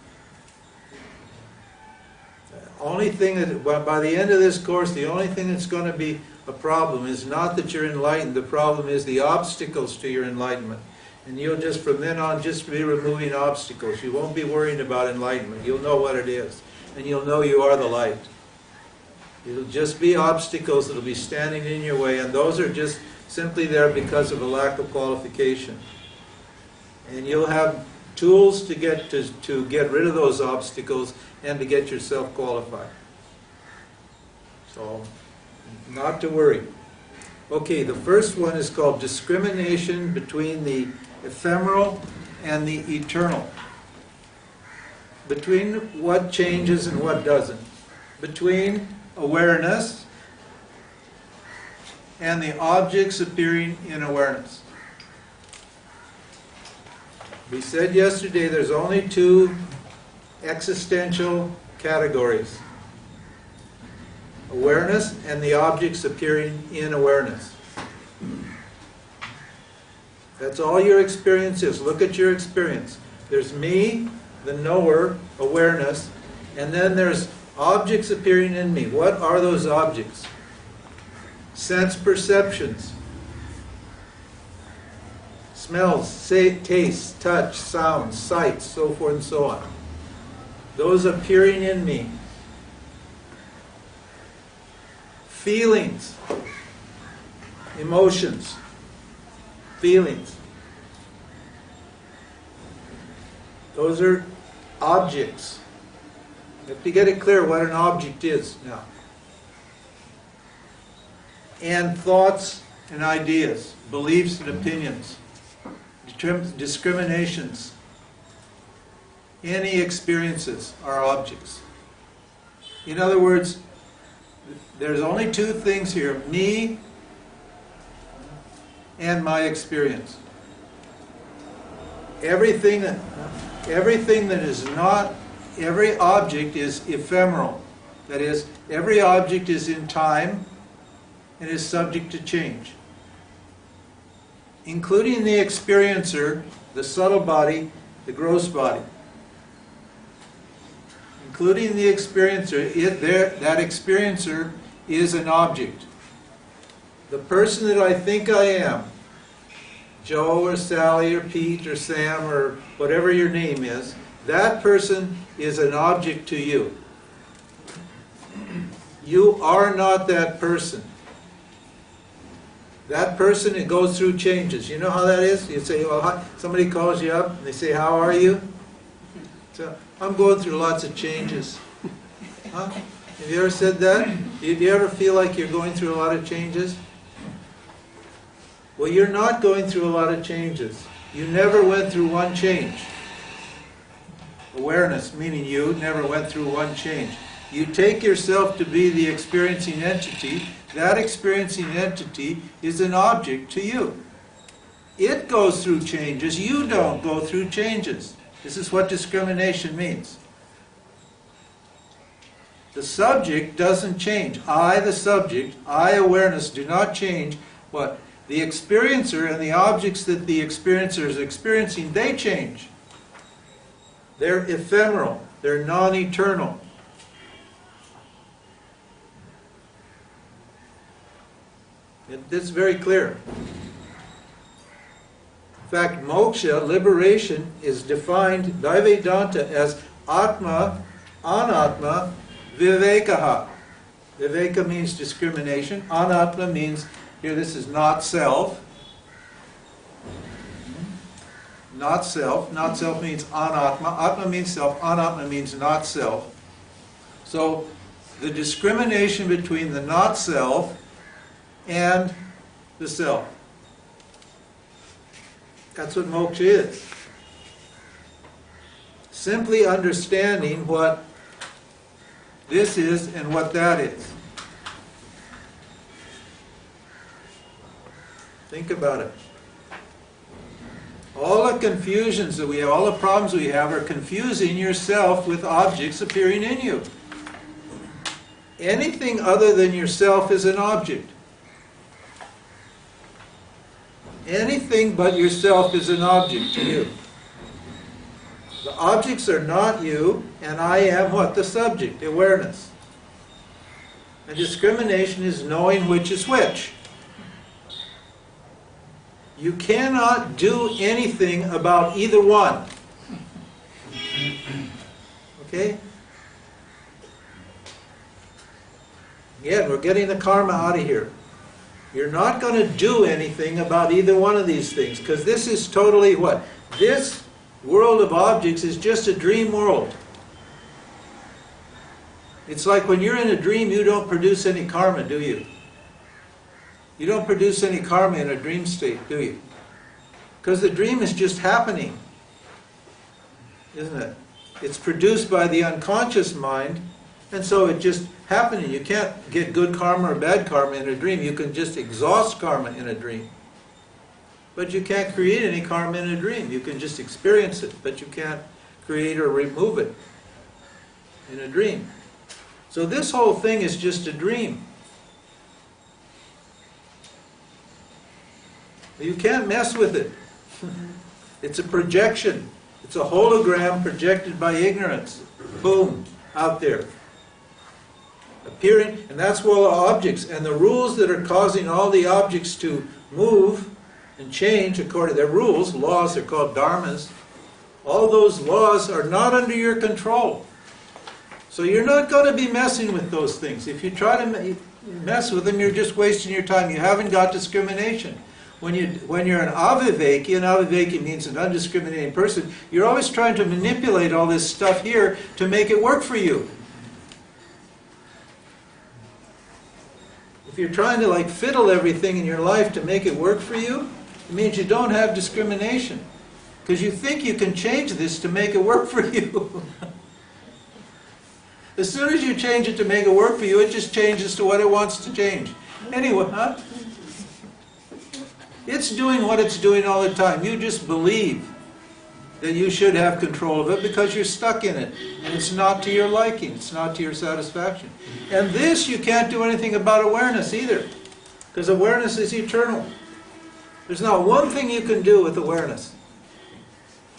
Only thing that, by the end of this course, the only thing that's going to be a problem is not that you're enlightened. The problem is the obstacles to your enlightenment. And you'll just, from then on, just be removing obstacles. You won't be worrying about enlightenment. You'll know what it is. And you'll know you are the light. It'll just be obstacles that'll be standing in your way, and those are just simply there because of a lack of qualification. And you'll have tools to get rid of those obstacles and to get yourself qualified. So, not to worry. Okay, the first one is called discrimination between the ephemeral and the eternal. Between what changes and what doesn't. Between awareness and the objects appearing in awareness. We said yesterday there's only 2 existential categories. Awareness and the objects appearing in awareness. That's all your experience is. Look at your experience. There's me, the knower, awareness, and then there's objects appearing in me. What are those objects? Sense perceptions. Smells, tastes, touch, sounds, sights, so forth and so on. Those appearing in me. Feelings. Emotions. Feelings. Those are objects. You have to get it clear what an object is now. And thoughts and ideas, beliefs and opinions, discriminations, any experiences are objects. In other words, there's only 2 things here, me and my experience. Everything that is not, every object is ephemeral. That is, every object is in time and is subject to change. Including the experiencer, the subtle body, the gross body. Including the experiencer, that experiencer is an object. The person that I think I am, Joe or Sally or Pete or Sam or whatever your name is, that person is an object to you. You are not that person. That person, it goes through changes. You know how that is? You say, well, hi. Somebody calls you up and they say, how are you? So, I'm going through lots of changes. Huh? Have you ever said that? Do you ever feel like you're going through a lot of changes? Well, you're not going through a lot of changes. You never went through one change. Awareness, meaning you never went through one change. You take yourself to be the experiencing entity. That experiencing entity is an object to you. It goes through changes. You don't go through changes. This is what discrimination means. The subject doesn't change. I, the subject, I, awareness, do not change. What? The experiencer and the objects that the experiencer is experiencing, they change. They're ephemeral. They're non-eternal. It's very clear. In fact, moksha, liberation, is defined by Vedanta as Atma, Anatma, Vivekaha. Viveka means discrimination. Anatma means, here this is not self. Not self. Not self means anatma. Atma means self. Anatma means not self. So the discrimination between the not self and the self. That's what moksha is. Simply understanding what this is and what that is. Think about it. All the confusions that we have, all the problems we have are confusing yourself with objects appearing in you. Anything other than yourself is an object. Anything but yourself is an object to you. The objects are not you, and I am what? The subject, awareness. And discrimination is knowing which is which. You cannot do anything about either one. Okay? Again, we're getting the karma out of here. You're not going to do anything about either one of these things, because this is totally what? This world of objects is just a dream world. It's like when you're in a dream, you don't produce any karma, do you? You don't produce any karma in a dream state, do you? Because the dream is just happening, isn't it? It's produced by the unconscious mind, and so it's just happening. You can't get good karma or bad karma in a dream. You can just exhaust karma in a dream. But you can't create any karma in a dream. You can just experience it, but you can't create or remove it in a dream. So this whole thing is just a dream. You can't mess with it. It's a projection. It's a hologram projected by ignorance. Boom, out there. Appearing, and that's all the objects. And the rules that are causing all the objects to move and change according to their rules, laws are called dharmas. All those laws are not under your control. So you're not going to be messing with those things. If you try to mess with them, you're just wasting your time. You haven't got discrimination. When you're an aviveki, and aviveki means an undiscriminating person, you're always trying to manipulate all this stuff here to make it work for you. If you're trying to like fiddle everything in your life to make it work for you, it means you don't have discrimination. Because you think you can change this to make it work for you. As soon as you change it to make it work for you, it just changes to what it wants to change. Anyway, huh? It's doing what it's doing all the time. You just believe that you should have control of it because you're stuck in it. And it's not to your liking. It's not to your satisfaction. And this you can't do anything about awareness either. Because awareness is eternal. There's not one thing you can do with awareness.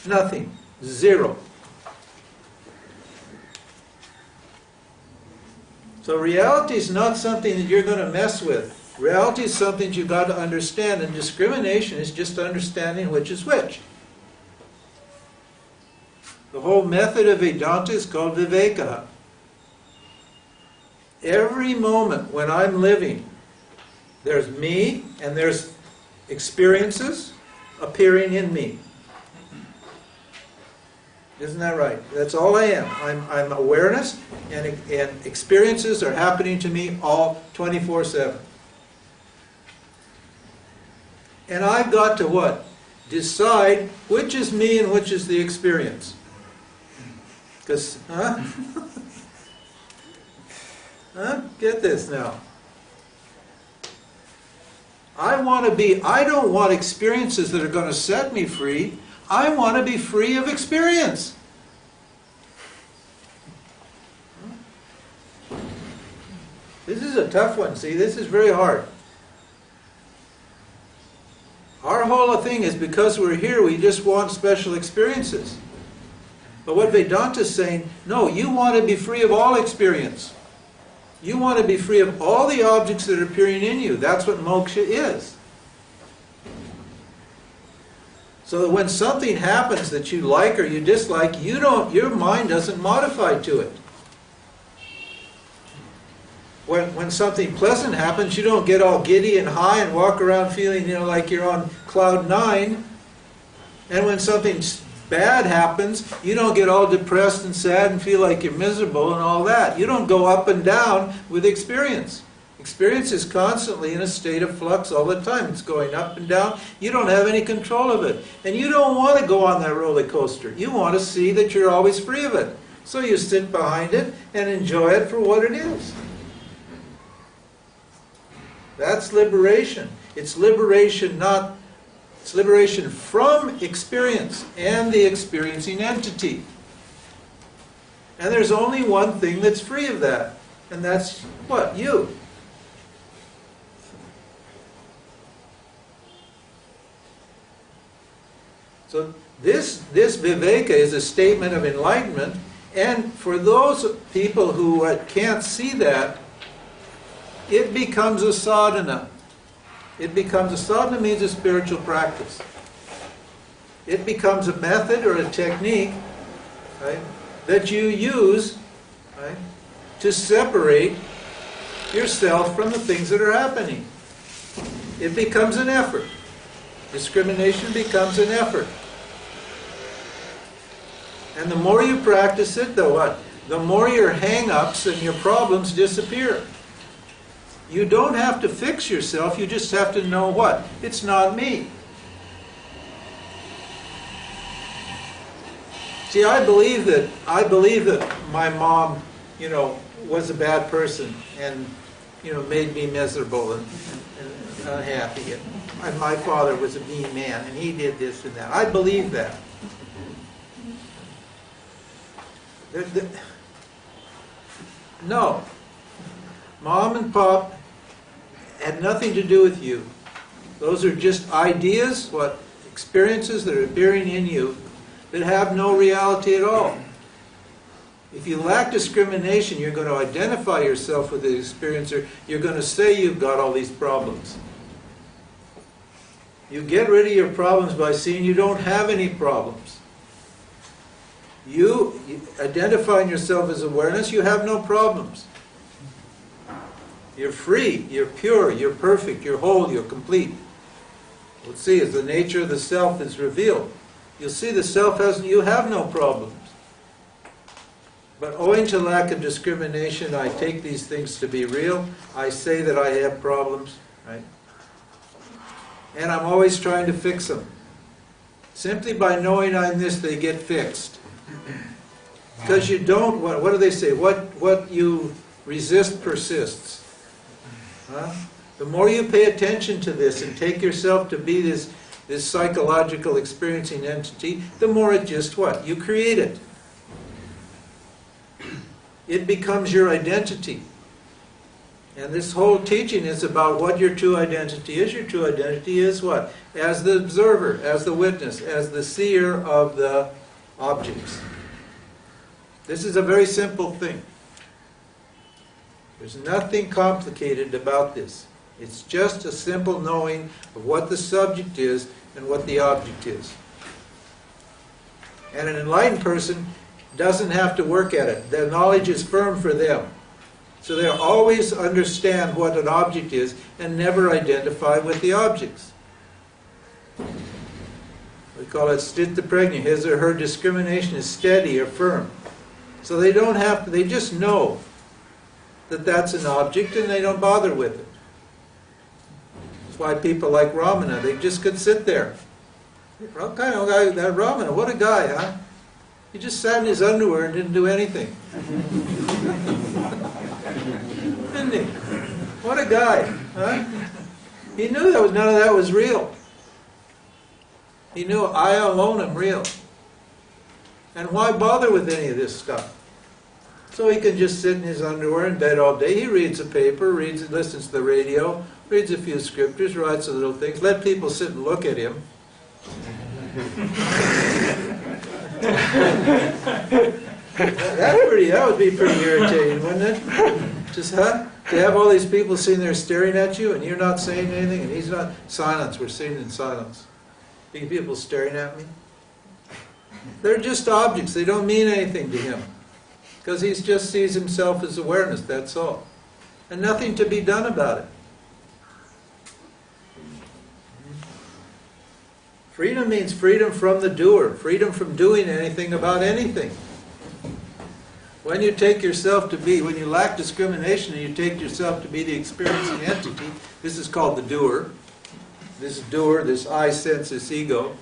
Nothing. Zero. So reality is not something that you're going to mess with. Reality is something you've got to understand, and discrimination is just understanding which is which. The whole method of Vedanta is called Viveka. Every moment when I'm living, there's me and there's experiences appearing in me. Isn't that right? That's all I am. I'm awareness, and experiences are happening to me all 24/7. And I've got to what? Decide which is me and which is the experience. Because, huh? Huh? Get this now. I don't want experiences that are going to set me free. I want to be free of experience. This is a tough one, see? This is very hard. Our whole thing is because we're here, we just want special experiences. But what Vedanta is saying, no, you want to be free of all experience. You want to be free of all the objects that are appearing in you. That's what moksha is. So that when something happens that you like or you dislike, your mind doesn't modify to it. When something pleasant happens, you don't get all giddy and high and walk around feeling, like you're on cloud 9. And when something bad happens, you don't get all depressed and sad and feel like you're miserable and all that. You don't go up and down with experience. Experience is constantly in a state of flux all the time. It's going up and down. You don't have any control of it. And you don't want to go on that roller coaster. You want to see that you're always free of it. So you sit behind it and enjoy it for what it is. That's liberation. It's liberation it's liberation from experience and the experiencing entity. And there's only one thing that's free of that. And that's what? You. So this viveka is a statement of enlightenment, and for those people who can't see that, it becomes a sadhana. Sadhana means a spiritual practice. It becomes a method or a technique, right, that you use, right, to separate yourself from the things that are happening. It becomes an effort. Discrimination becomes an effort. And the more you practice it, the more your hang-ups and your problems disappear. You don't have to fix yourself, you just have to know what? It's not me. See, I believe that my mom, was a bad person and, made me miserable and unhappy. And my father was a mean man and he did this and that. I believe that. No. Mom and Pop had nothing to do with you. Those are just ideas, experiences that are appearing in you that have no reality at all. If you lack discrimination, you're going to identify yourself with the experiencer. You're going to say you've got all these problems. You get rid of your problems by seeing you don't have any problems. You identifying yourself as awareness, you have no problems. You're free, you're pure, you're perfect, you're whole, you're complete. Let's see, as the nature of the self is revealed, you'll see the self you have no problems. But owing to lack of discrimination, I take these things to be real. I say that I have problems, right? And I'm always trying to fix them. Simply by knowing I'm this, they get fixed. Because you don't, what do they say? What you resist persists. Huh? The more you pay attention to this and take yourself to be this psychological experiencing entity, the more it just You create it. It becomes your identity. And this whole teaching is about what your true identity is. Your true identity is what? As the observer, as the witness, as the seer of the objects. This is a very simple thing. There's nothing complicated about this. It's just a simple knowing of what the subject is and what the object is. And an enlightened person doesn't have to work at it. The knowledge is firm for them. So they always understand what an object is and never identify with the objects. We call it stithypregnia. His or her discrimination is steady or firm. So they don't have to, they just know that that's an object and they don't bother with it. That's why people like Ramana, they just could sit there. What kind of guy, that Ramana, what a guy, huh? He just sat in his underwear and didn't do anything. Didn't he? What a guy, huh? He knew that none of that was real. He knew I alone am real. And why bother with any of this stuff? So he can just sit in his underwear in bed all day. He reads a paper, listens to the radio, reads a few scriptures, writes a little things, let people sit and look at him. That would be pretty irritating, wouldn't it? Just, to have all these people sitting there staring at you and you're not saying anything and he's not. Silence, we're sitting in silence. People staring at me. They're just objects, they don't mean anything to him. Because he just sees himself as awareness, that's all. And nothing to be done about it. Freedom means freedom from the doer, freedom from doing anything about anything. When you take yourself to be, when you lack discrimination and you take yourself to be the experiencing entity, this is called the doer. This doer, this I sense, this ego.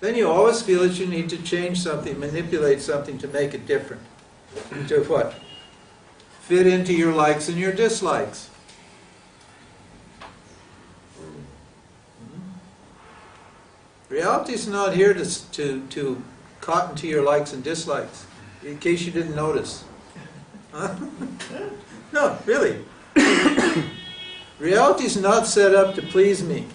Then you always feel that you need to change something, manipulate something to make it different. To what? Fit into your likes and your dislikes. Reality is not here to cotton to your likes and dislikes, in case you didn't notice. Huh? No, really. Reality is not set up to please me.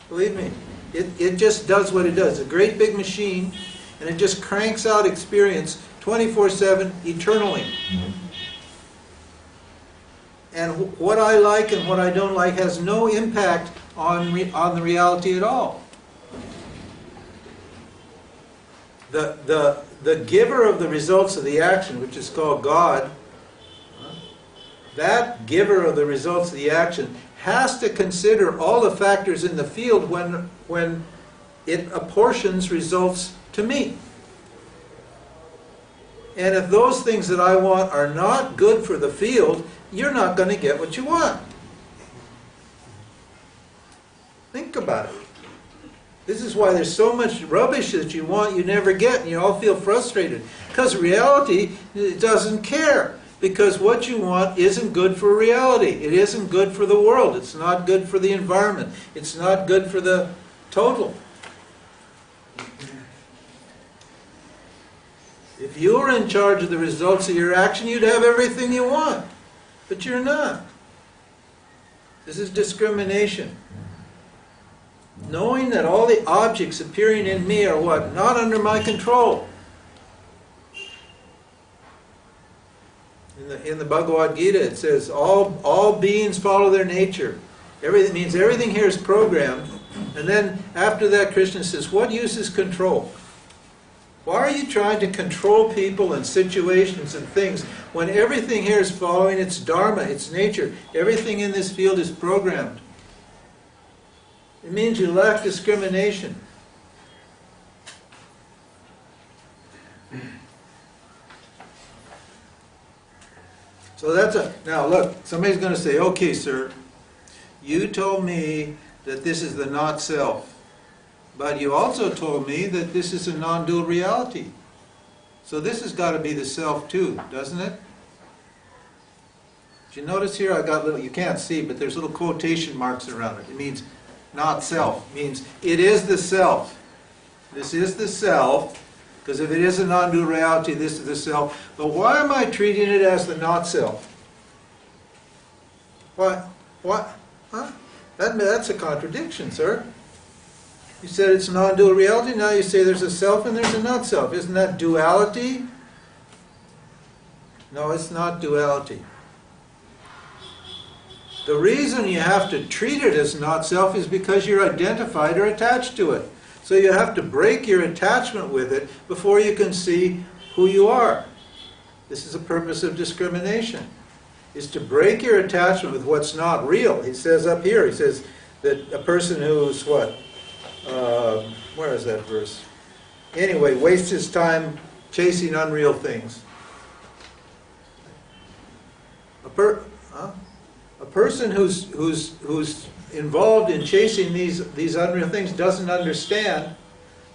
Believe me. It just does what it does. It's a great big machine, and it just cranks out experience 24/7, eternally. And what I like and what I don't like has no impact on the reality at all. The giver of the results of the action, which is called God, that giver of the results of the action has to consider all the factors in the field when it apportions results to me. And if those things that I want are not good for the field, you're not going to get what you want. Think about it. This is why there's so much rubbish that you want you never get, and you all feel frustrated. Because reality doesn't care. Because what you want isn't good for reality. It isn't good for the world. It's not good for the environment. It's not good for the total. If you were in charge of the results of your action, you'd have everything you want. But you're not. This is discrimination. Knowing that all the objects appearing in me are what? Not under my control. In the Bhagavad Gita it says, all beings follow their nature. Everything means everything here is programmed. And then after that Krishna says, what use is control? Why are you trying to control people and situations and things when everything here is following its dharma, its nature? Everything in this field is programmed. It means you lack discrimination. So now look, somebody's going to say, okay sir, you told me that this is the not self, but you also told me that this is a non-dual reality. So this has got to be the self too, doesn't it? Did you notice here I got little, you can't see, but there's little quotation marks around it. It means not self. It means it is the self. This is the self. Because if it is a non-dual reality, this is the self. But why am I treating it as the not self? What? Huh? That's a contradiction, sir. You said it's non-dual reality, now you say there's a self and there's a not self. Isn't that duality? No, it's not duality. The reason you have to treat it as not self is because you're identified or attached to it. So you have to break your attachment with it before you can see who you are. This is the purpose of discrimination, is to break your attachment with what's not real. He says up here, he says that a person who's what? Where is that verse? Anyway, wastes his time chasing unreal things. A person who's involved in chasing these unreal things doesn't understand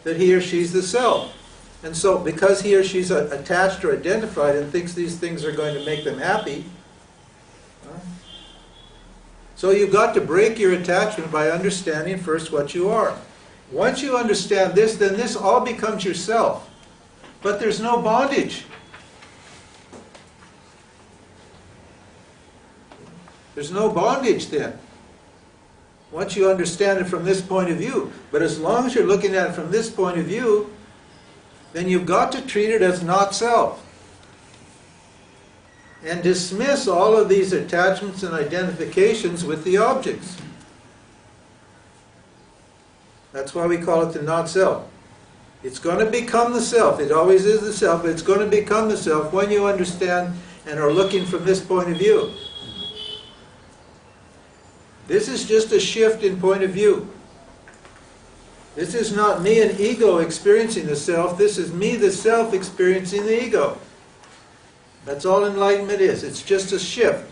that he or she's the self. And so because he or she's attached or identified and thinks these things are going to make them happy, so you've got to break your attachment by understanding first what you are. Once you understand this, then this all becomes yourself. But there's no bondage. There's no bondage then, once you understand it from this point of view. But as long as you're looking at it from this point of view, then you've got to treat it as not self. And dismiss all of these attachments and identifications with the objects. That's why we call it the not self. It's going to become the self. It always is the self, but it's going to become the self when you understand and are looking from this point of view. This is just a shift in point of view. This is not me, an ego, experiencing the self. This is me, the self, experiencing the ego. That's all enlightenment is. It's just a shift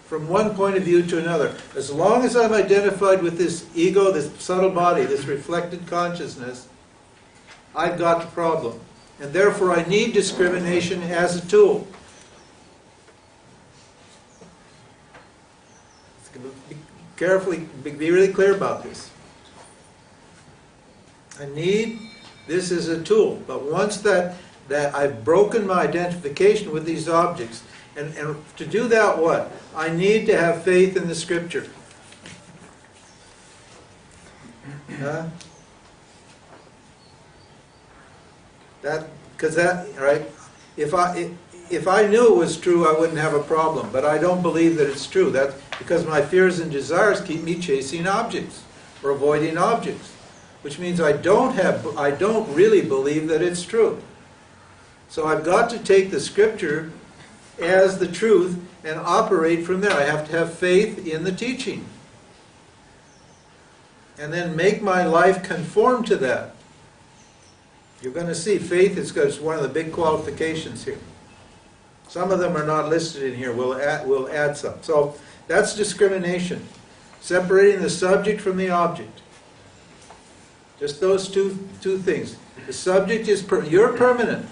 from one point of view to another. As long as I'm identified with this ego, this subtle body, this reflected consciousness, I've got the problem. And therefore I need discrimination as a tool. Be really clear about this. I need this as a tool. But once that I've broken my identification with these objects, and to do that what? I need to have faith in the Scripture. Right? If I knew it was true, I wouldn't have a problem. But I don't believe that it's true. That's because my fears and desires keep me chasing objects or avoiding objects, which means I don't really believe that it's true. So I've got to take the Scripture as the truth and operate from there. I have to have faith in the teaching. And then make my life conform to that. You're going to see faith is one of the big qualifications here. Some of them are not listed in here. We'll add some. So that's discrimination. Separating the subject from the object. Just those two things. The subject is you're permanent.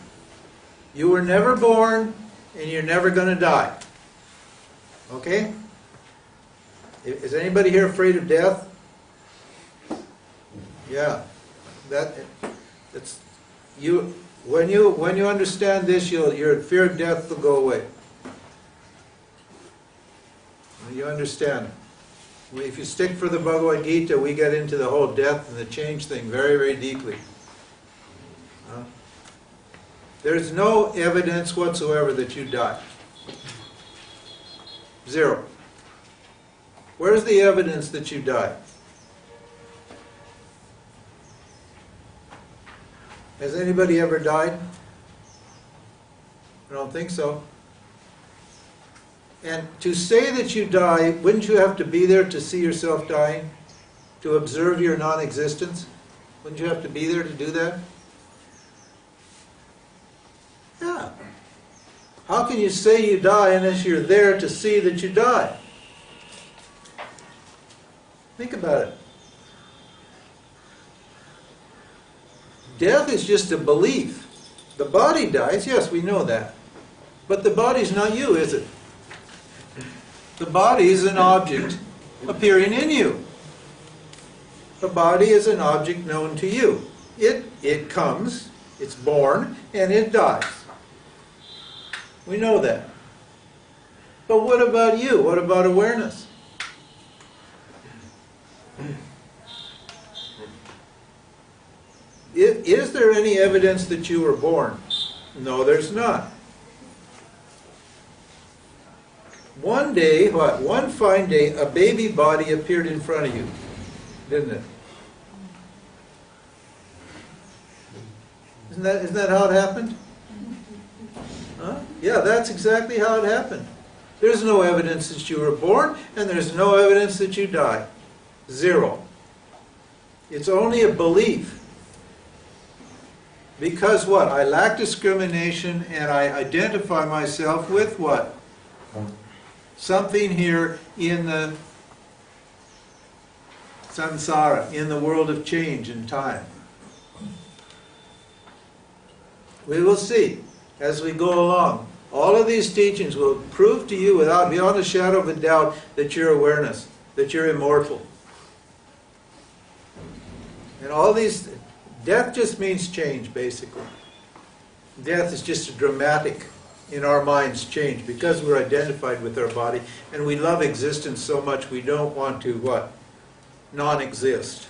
You were never born, and you're never going to die. Okay? Is anybody here afraid of death? Yeah. That's you. When you understand this, your fear of death will go away. You understand. If you stick for the Bhagavad Gita, we get into the whole death and the change thing very, very deeply. There's no evidence whatsoever that you die. Zero. Where's the evidence that you die? Has anybody ever died? I don't think so. And to say that you die, wouldn't you have to be there to see yourself dying? To observe your non-existence? Wouldn't you have to be there to do that? Yeah. How can you say you die unless you're there to see that you die? Think about it. Death is just a belief. The body dies, yes, we know that. But the body's not you, is it? The body is an object appearing in you. The body is an object known to you. It comes, it's born, and it dies. We know that. But what about you? What about awareness? Is there any evidence that you were born? No, there's not. One day, one fine day, a baby body appeared in front of you, didn't it? Isn't that how it happened? Huh? Yeah, that's exactly how it happened. There's no evidence that you were born, and there's no evidence that you die. Zero. It's only a belief. Because what? I lack discrimination, and I identify myself with what? Something here in the samsara, in the world of change and time. We will see as we go along. All of these teachings will prove to you beyond a shadow of a doubt that you're awareness, that you're immortal. And all these, death just means change, basically. Death is just a dramatic, in our minds, change, because we're identified with our body, and we love existence so much we don't want to, what? Non-exist.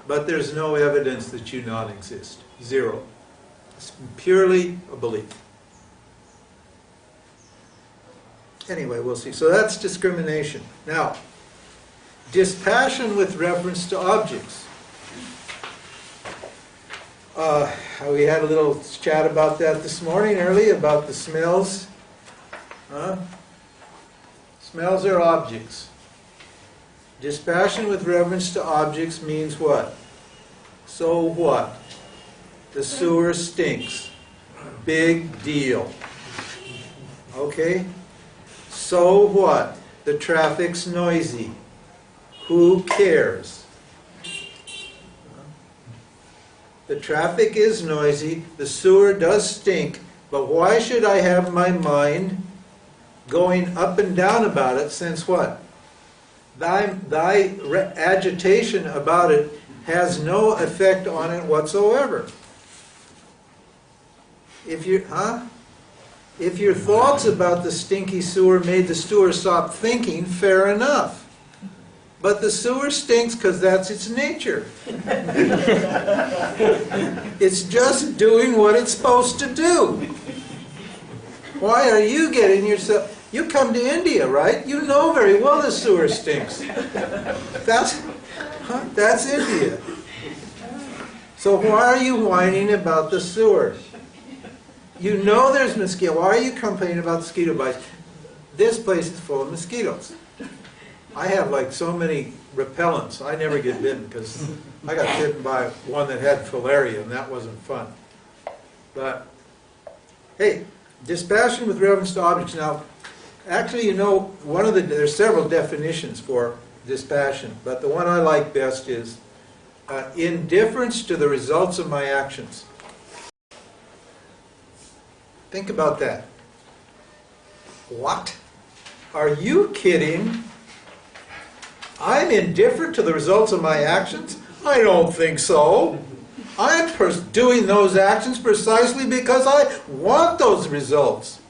But there's no evidence that you non-exist. Zero. It's purely a belief. Anyway, we'll see. So that's discrimination. Now, dispassion with reference to objects. We had a little chat about that this morning early, about the smells. Smells are objects. Dispassion with reference to objects means what? So what? The sewer stinks. Big deal. Okay? So what? The traffic's noisy. Who cares? The traffic is noisy, the sewer does stink, but why should I have my mind going up and down about it, since what? Thy agitation about it has no effect on it whatsoever. If your thoughts about the stinky sewer made the sewer stop thinking, fair enough. But the sewer stinks because that's its nature. It's just doing what it's supposed to do. Why are you getting yourself... You come to India, right? You know very well the sewer stinks. That's India. So why are you whining about the sewer? You know there's mosquito. Why are you complaining about mosquito bites? This place is full of mosquitoes. I have like so many repellents. I never get bitten because I got bitten by one that had filaria, and that wasn't fun. But hey, dispassion with reference to objects. Now, actually, you know, there's several definitions for dispassion, but the one I like best is indifference to the results of my actions. Think about that. What? Are you kidding? I'm indifferent to the results of my actions? I don't think so. I'm doing those actions precisely because I want those results.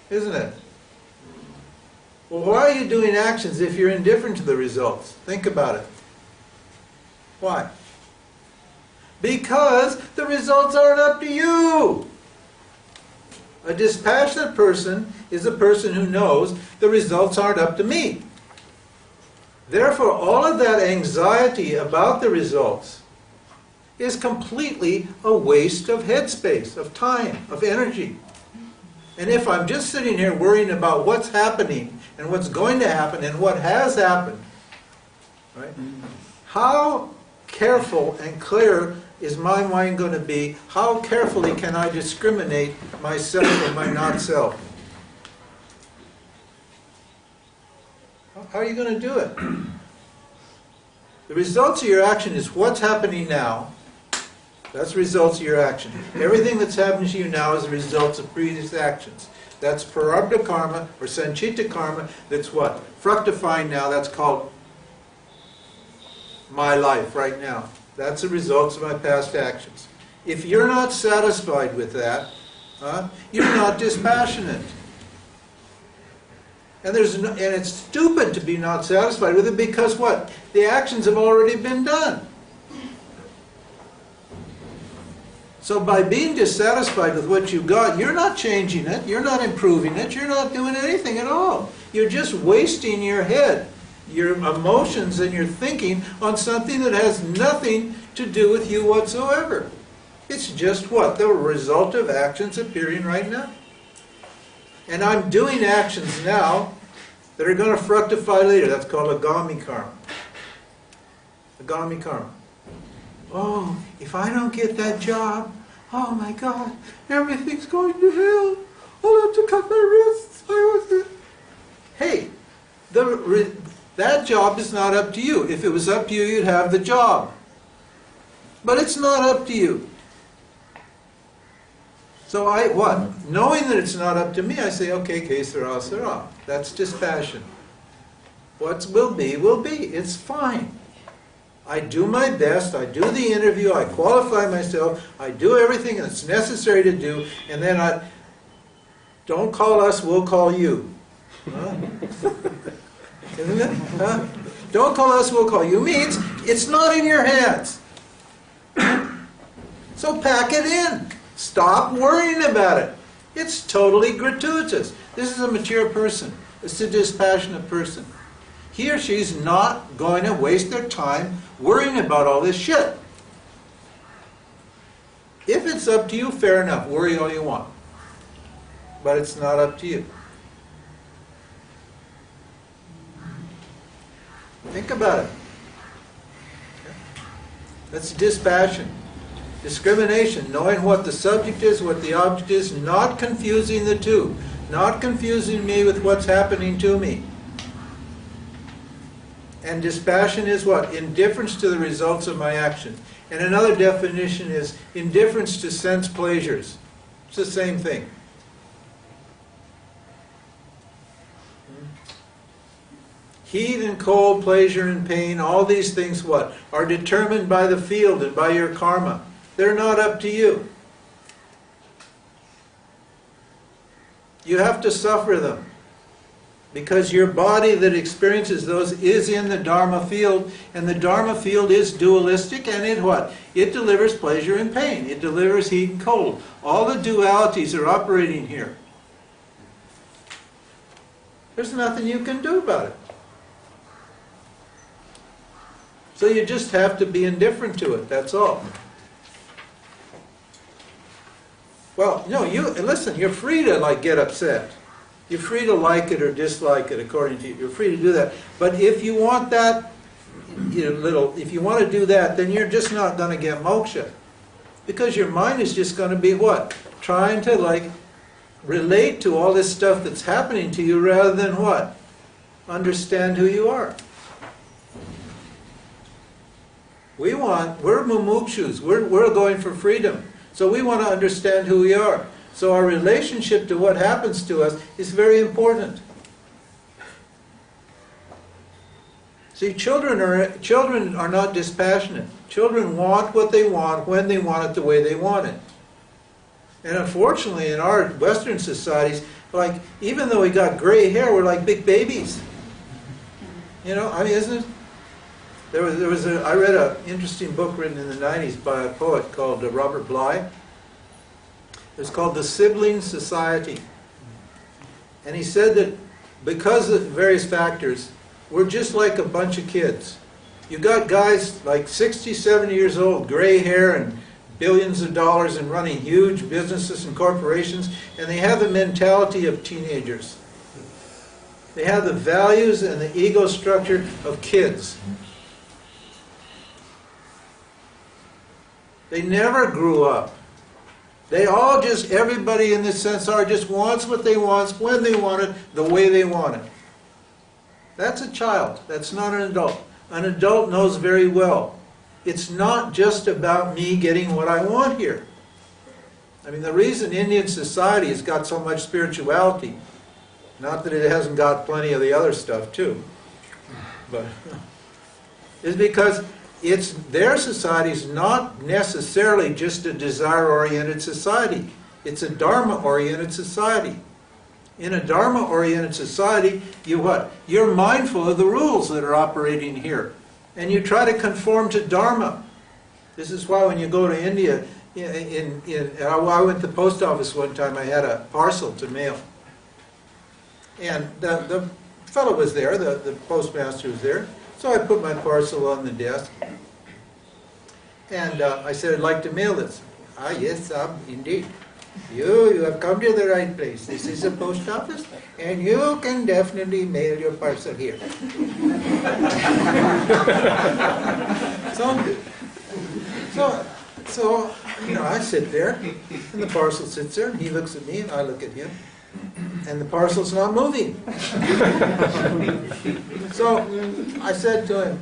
Isn't it? Well, why are you doing actions if you're indifferent to the results? Think about it. Why? Because the results aren't up to you. A dispassionate person is a person who knows the results aren't up to me. Therefore, all of that anxiety about the results is completely a waste of headspace, of time, of energy. And if I'm just sitting here worrying about what's happening and what's going to happen and what has happened, right? How careful and clear is my mind going to be? How carefully can I discriminate myself from my not-self? How are you going to do it? The results of your action is what's happening now. That's the results of your action. Everything that's happening to you now is the results of previous actions. That's prarabdha karma or sanchita karma. That's what? Fructifying now. That's called my life right now. That's the results of my past actions. If you're not satisfied with that, you're not dispassionate. And it's stupid to be not satisfied with it because what? The actions have already been done. So by being dissatisfied with what you got, you're not changing it, you're not improving it, you're not doing anything at all. You're just wasting your head, your emotions and your thinking on something that has nothing to do with you whatsoever. It's just what? The result of actions appearing right now. And I'm doing actions now that are going to fructify later. That's called agami karma. Agami karma. Oh, if I don't get that job, oh my God, everything's going to hell. I'll have to cut my wrists. Hey, that job is not up to you. If it was up to you, you'd have the job. But it's not up to you. So knowing that it's not up to me, I say, okay, que sera, sera. That's dispassion. What will be, will be. It's fine. I do my best, I do the interview, I qualify myself, I do everything that's necessary to do, and then don't call us, we'll call you. Huh? Isn't it? Huh? Don't call us, we'll call you. Means it's not in your hands. So pack it in. Stop worrying about it. It's totally gratuitous. This is a mature person. It's a dispassionate person. He or she's not going to waste their time worrying about all this shit. If it's up to you, fair enough. Worry all you want. But it's not up to you. Think about it. That's dispassion. Discrimination, knowing what the subject is, what the object is, not confusing the two. Not confusing me with what's happening to me. And dispassion is what? Indifference to the results of my action. And another definition is indifference to sense pleasures. It's the same thing. Heat and cold, pleasure and pain, all these things what? Are determined by the field and by your karma. They're not up to you. You have to suffer them. Because your body that experiences those is in the Dharma field, and the Dharma field is dualistic, and it what? It delivers pleasure and pain. It delivers heat and cold. All the dualities are operating here. There's nothing you can do about it. So you just have to be indifferent to it, that's all. Well, no, listen, you're free to get upset. You're free to like it or dislike it according to you. You're free to do that. But if you want that, if you want to do that, then you're just not going to get moksha. Because your mind is just going to be what? Trying to relate to all this stuff that's happening to you rather than what? Understand who you are. We're mumukshus. We're going for freedom. So we want to understand who we are. So our relationship to what happens to us is very important. See, children are not dispassionate. Children want what they want, when they want it, the way they want it. And unfortunately, in our Western societies, even though we got gray hair, we're like big babies. Isn't it? I read an interesting book written in the 90s by a poet called Robert Bly. It's called The Sibling Society. And he said that because of various factors, we're just like a bunch of kids. You got guys 60, 70 years old, gray hair and billions of dollars and running huge businesses and corporations, and they have the mentality of teenagers. They have the values and the ego structure of kids. They never grew up. They all everybody in this sense just wants what they want, when they want it, the way they want it. That's a child. That's not an adult. An adult knows very well. It's not just about me getting what I want here. The reason Indian society has got so much spirituality, not that it hasn't got plenty of the other stuff too, but is because their society is not necessarily just a desire-oriented society. It's a Dharma-oriented society. In a Dharma-oriented society, you're mindful of the rules that are operating here. And you try to conform to Dharma. This is why when you go to India, I went to the post office one time, I had a parcel to mail. And the fellow was there, the postmaster was there. So I put my parcel on the desk, and I said, I'd like to mail this. Ah, yes, indeed. You have come to the right place. This is a post office, and you can definitely mail your parcel here. So, I sit there, and the parcel sits there, and he looks at me, and I look at him, and the parcel's not moving. So I said to him,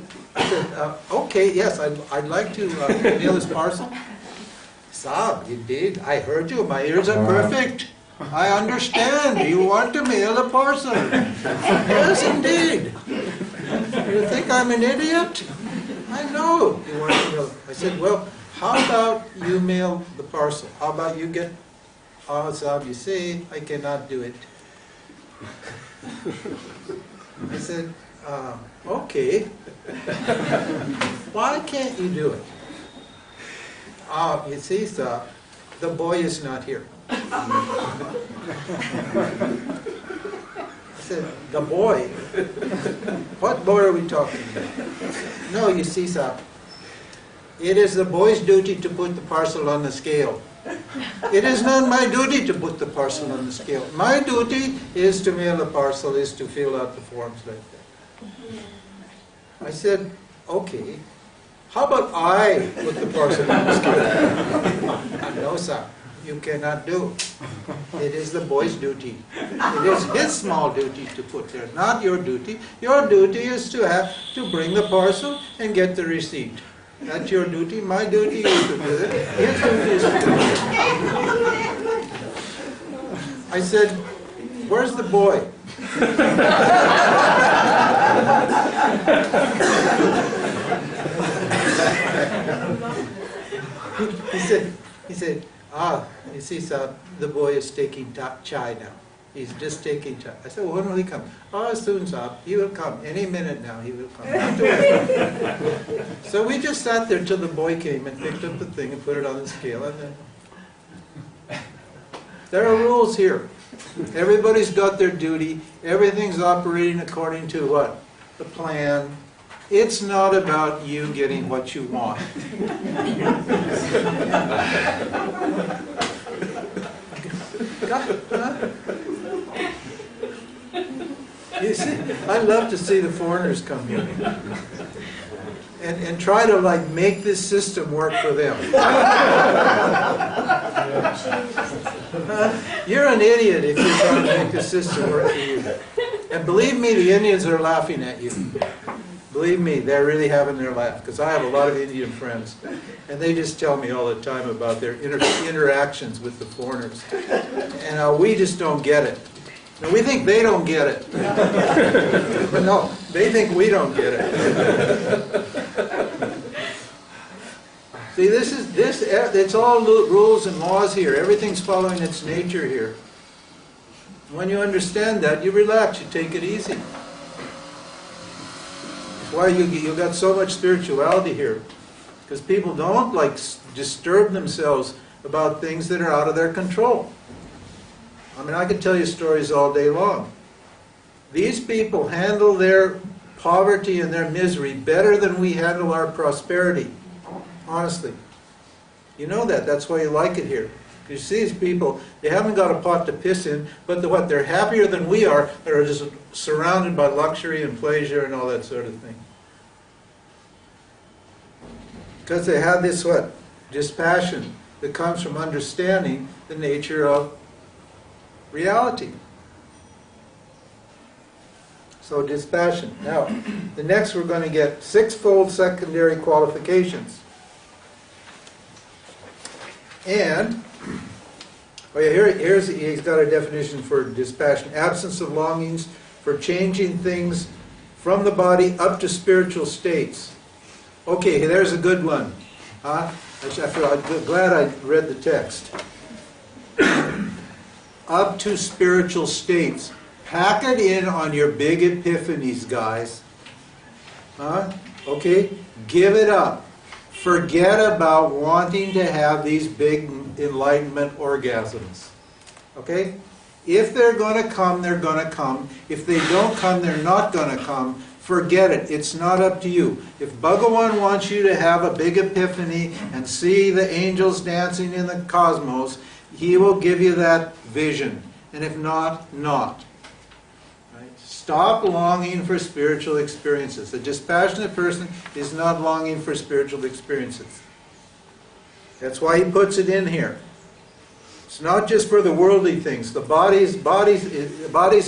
okay, yes, I'd like to mail this parcel. Saab, indeed, I heard you. My ears are perfect. I understand. You want to mail a parcel. Yes, indeed. You think I'm an idiot? I know you want to mail. I said, well, how about you mail the parcel? How about you get... Oh, Saab, you see, I cannot do it. I said, okay. Why can't you do it? You see, Saab, the boy is not here. I said, the boy? What boy are we talking about? No, you see, Saab, it is the boy's duty to put the parcel on the scale. It is not my duty to put the parcel on the scale. My duty is to mail a parcel, is to fill out the forms like that. I said, okay. How about I put the parcel on the scale? No, sir, you cannot do. It is the boy's duty. It is his small duty to put there, not your duty. Your duty is to have to bring the parcel and get the receipt. That's your duty. My duty is to do it. His duty is to do it. I said, where's the boy? He said, you see, sir, the boy is taking chai now. He's just taking chai. I said, well, when will he come? Oh, soon, sir. He will come. Any minute now, he will come. So we just sat there till the boy came and picked up the thing and put it on the scale. And then there are rules here. Everybody's got their duty. Everything's operating according to what? The plan. It's not about you getting what you want. You see, I love to see the foreigners come here and try to like make this system work for them. You're an idiot if you're trying to make the system work for you. And believe me, the Indians are laughing at you. Believe me, they're really having their laugh, because I have a lot of Indian friends, and they just tell me all the time about their interactions with the foreigners. And we just don't get it. Now, we think they don't get it. But no, they think we don't get it. See, it's all rules and laws here. Everything's following its nature here. When you understand that, you relax, you take it easy. Why you got so much spirituality here, because people don't like disturb themselves about things that are out of their control. I mean, I could tell you stories all day long. These people handle their poverty and their misery better than we handle our prosperity. Honestly, you know that. That's why you like it here. You see these people, they haven't got a pot to piss in, but they're happier than we are. They're just surrounded by luxury and pleasure and all that sort of thing. Because they have this dispassion that comes from understanding the nature of reality. So dispassion. Now, the next we're going to get sixfold secondary qualifications. And he's got a definition for dispassion. Absence of longings for changing things from the body up to spiritual states. Okay, there's a good one. I'm glad I read the text. Up to spiritual states. Pack it in on your big epiphanies, guys. Okay? Give it up. Forget about wanting to have these big enlightenment orgasms. Okay? If they're going to come, they're going to come. If they don't come, they're not going to come. forget it. It's not up to you. If Bhagawan wants you to have a big epiphany and see the angels dancing in the cosmos, he will give you that vision. And if not, not. Right? Stop longing for spiritual experiences. A dispassionate person is not longing for spiritual experiences. That's why he puts it in here. It's not just for the worldly things. The body's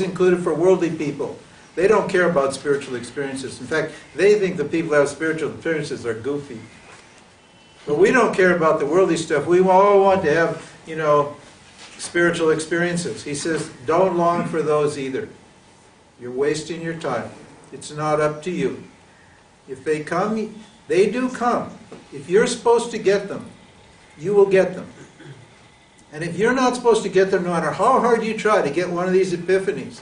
included for worldly people. They don't care about spiritual experiences. In fact, they think the people who have spiritual experiences are goofy. But we don't care about the worldly stuff. We all want to have, spiritual experiences. He says, don't long for those either. You're wasting your time. It's not up to you. If they come, they do come. If you're supposed to get them, you will get them. And if you're not supposed to get them, no matter how hard you try to get one of these epiphanies.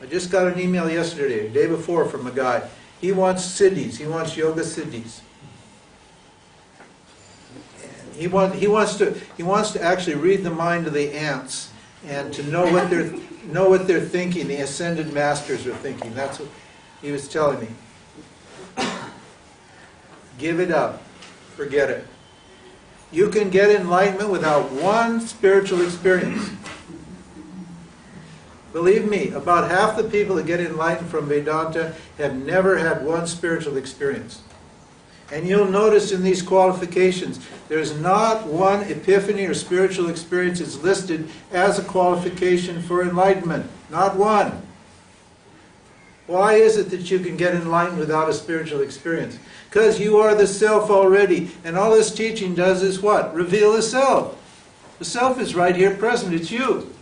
I just got an email yesterday, the day before, from a guy. He wants siddhis. He wants yoga siddhis. He wants to actually read the mind of the ants and to know what they're thinking. The ascended masters are thinking. That's what he was telling me. Give it up. Forget it. You can get enlightenment without one spiritual experience. Believe me, about half the people that get enlightened from Vedanta have never had one spiritual experience. And you'll notice in these qualifications, there's not one epiphany or spiritual experience is listed as a qualification for enlightenment. Not one. Why is it that you can get enlightened without a spiritual experience? Because you are the self already. And all this teaching does is what? Reveal the self. The self is right here present. It's you.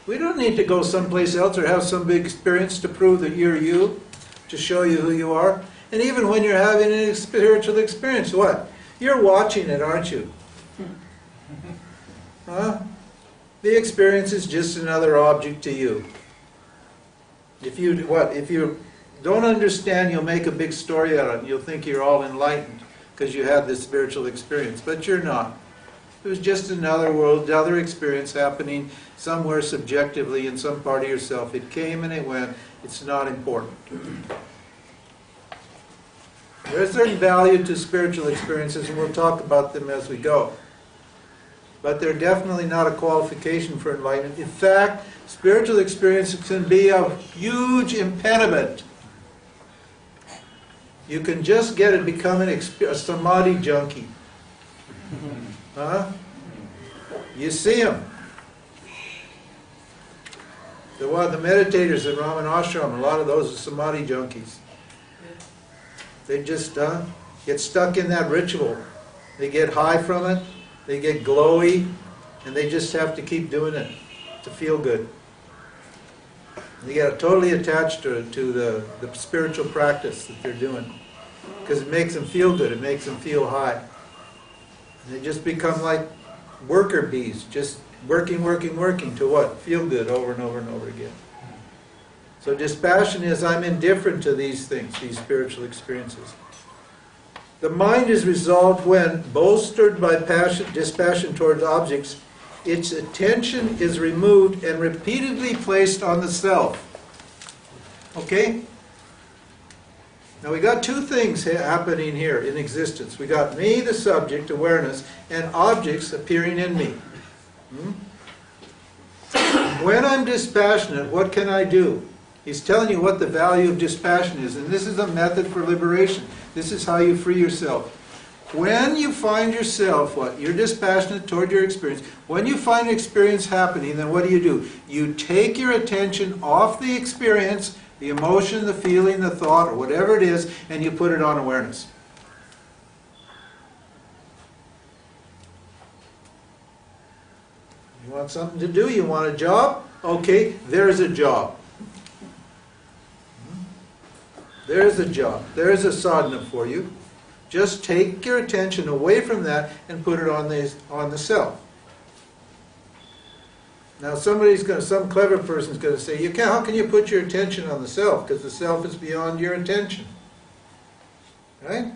We don't need to go someplace else or have some big experience to prove that you're you, to show you who you are. And even when you're having a spiritual experience, what? You're watching it, aren't you? Huh? The experience is just another object to you. If you don't understand, you'll make a big story out of it. You'll think you're all enlightened because you had this spiritual experience, but you're not. It was just another world, another experience happening somewhere subjectively in some part of yourself. It came and it went. It's not important. There's a certain value to spiritual experiences, and we'll talk about them as we go. But they're definitely not a qualification for enlightenment. In fact, spiritual experiences can be a huge impediment. You can just get it becoming a samadhi junkie. Huh? You see them. The meditators in Raman Ashram, a lot of those are samadhi junkies. They just get stuck in that ritual. They get high from it. They get glowy. And they just have to keep doing it to feel good. They get totally attached to the spiritual practice that they're doing. Because it makes them feel good. It makes them feel high. And they just become like worker bees. Just working to what? Feel good over and over and over again. So dispassion is, I'm indifferent to these things, these spiritual experiences. The mind is resolved when, bolstered by dispassion towards objects, its attention is removed and repeatedly placed on the self. Okay? Now we got two things happening here in existence. We got me, the subject, awareness, and objects appearing in me. When I'm dispassionate, what can I do? He's telling you what the value of dispassion is, and this is a method for liberation. This is how you free yourself. When you find yourself, you're dispassionate toward your experience. When you find an experience happening, then what do? You take your attention off the experience, the emotion, the feeling, the thought, or whatever it is, and you put it on awareness. You want something to do? You want a job? Okay, there's a job. There's a job. There's a sadhana for you. Just take your attention away from that and put it on the self. Now some clever person's going to say, how can you put your attention on the self? Because the self is beyond your attention. Right?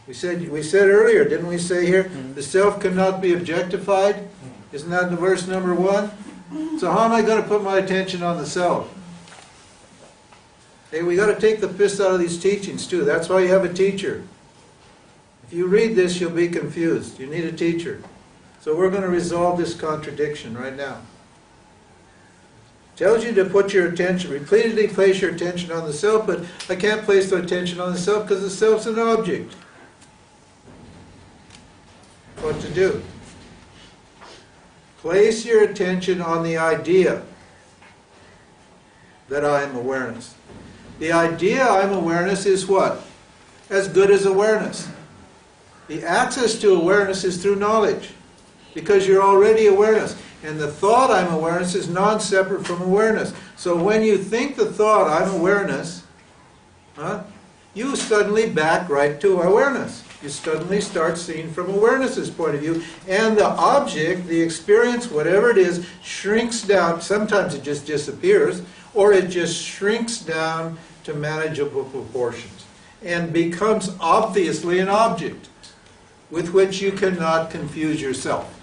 We said earlier, didn't we say here, the self cannot be objectified? Isn't that the verse number 1? So how am I going to put my attention on the self? Hey, we got to take the piss out of these teachings too. That's why you have a teacher. If you read this, you'll be confused. You need a teacher. So we're going to resolve this contradiction right now. Tells you to put your attention, repeatedly place your attention on the self, but I can't place the attention on the self because the self's an object. What to do? Place your attention on the idea that I am awareness. The idea I am awareness is what? As good as awareness. The access to awareness is through knowledge, because you're already awareness. And the thought I'm awareness is non-separate from awareness. So when you think the thought I'm awareness, you suddenly back right to awareness. You suddenly start seeing from awareness's point of view. And the object, the experience, whatever it is, shrinks down. Sometimes it just disappears, or it just shrinks down to manageable proportions and becomes obviously an object with which you cannot confuse yourself.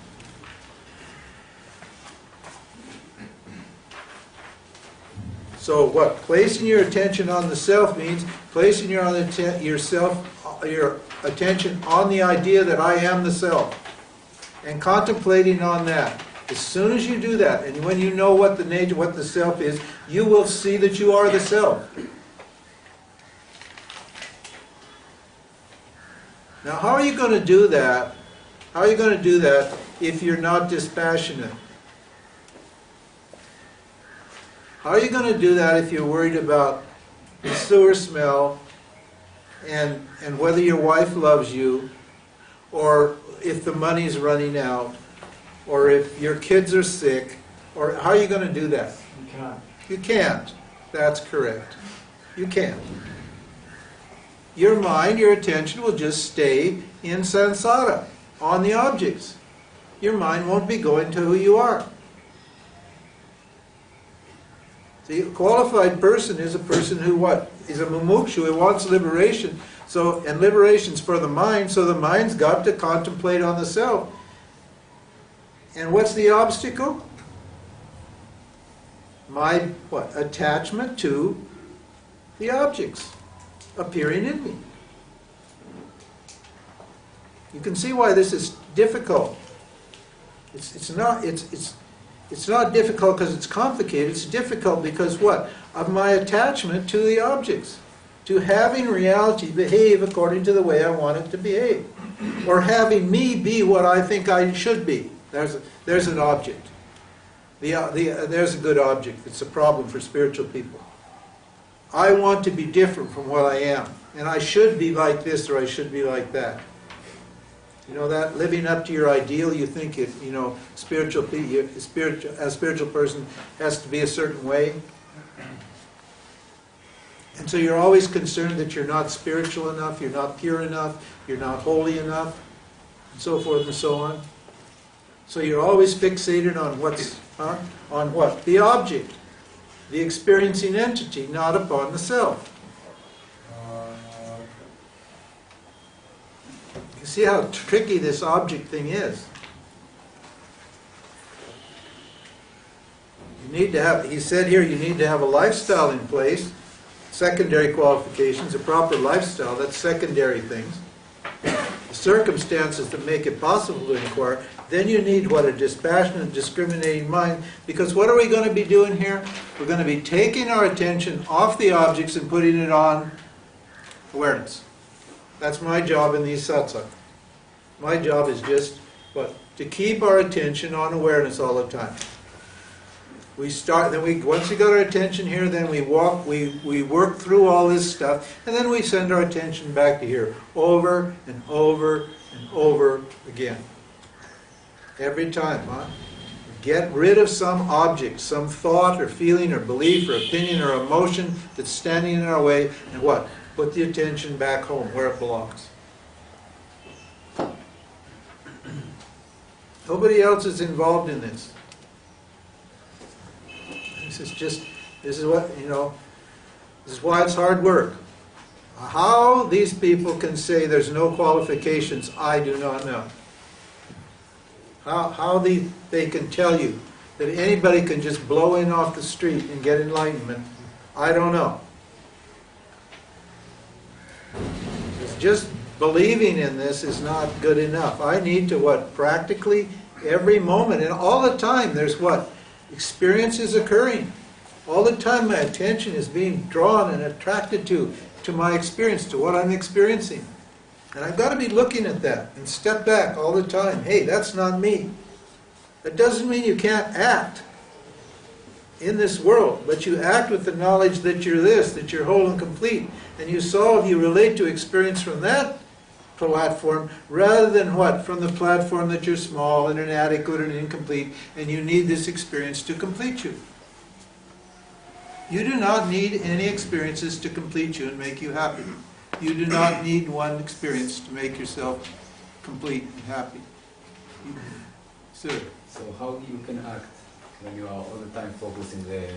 So what? Placing your attention on the self means placing your attention on the idea that I am the self and contemplating on that. As soon as you do that, and when you know what the nature, what the self is, you will see that you are the self. Now, how are you going to do that? How are you going to do that if you're not dispassionate? How are you going to do that if you're worried about the sewer smell and whether your wife loves you, or if the money's running out, or if your kids are sick, or how are you going to do that? You can't. You can't. That's correct. You can't. Your mind, your attention will just stay in samsara, on the objects. Your mind won't be going to who you are. The qualified person is a person who what? Is a mumukshu, who wants liberation. So, and liberation's for the mind, so the mind's got to contemplate on the self. And what's the obstacle? My what? Attachment to the objects appearing in me. You can see why this is difficult. It's not difficult because it's complicated. It's difficult because what? Of my attachment to the objects. To having reality behave according to the way I want it to behave. Or having me be what I think I should be. There's an object. There's a good object. It's a problem for spiritual people. I want to be different from what I am. And I should be like this or I should be like that. You know that? Living up to your ideal, you think it, a spiritual person has to be a certain way. And so you're always concerned that you're not spiritual enough, you're not pure enough, you're not holy enough, and so forth and so on. So you're always fixated on on what? The object, the experiencing entity, not upon the self. You see how tricky this object thing is. You need to have, he said here, you need to have a lifestyle in place, secondary qualifications, a proper lifestyle, that's secondary things. The circumstances that make it possible to inquire, then you need what? A dispassionate, discriminating mind, because what are we going to be doing here? We're going to be taking our attention off the objects and putting it on awareness. That's my job in these satsang. My job is just, what? To keep our attention on awareness all the time. We start, then once we got our attention here, then we work through all this stuff, and then we send our attention back to here, over and over and over again. Every time, Get rid of some object, some thought or feeling or belief or opinion or emotion that's standing in our way, and what? Put the attention back home where it belongs. Nobody else is involved in this. This is why it's hard work. How these people can say there's no qualifications, I do not know. How they can tell you that anybody can just blow in off the street and get enlightenment, I don't know. just believing in this is not good enough. I need to what? Practically every moment and all the time there's what? Experience is occurring. All the time my attention is being drawn and attracted to my experience, to what I'm experiencing. And I've got to be looking at that and step back all the time. Hey, that's not me. That doesn't mean you can't act in this world, but you act with the knowledge that you're this, that you're whole and complete. And you relate to experience from that platform rather than what? From the platform that you're small and inadequate and incomplete and you need this experience to complete you. You do not need any experiences to complete you and make you happy. You do not need one experience to make yourself complete and happy. Sir? So how you can act when you are all the time focusing the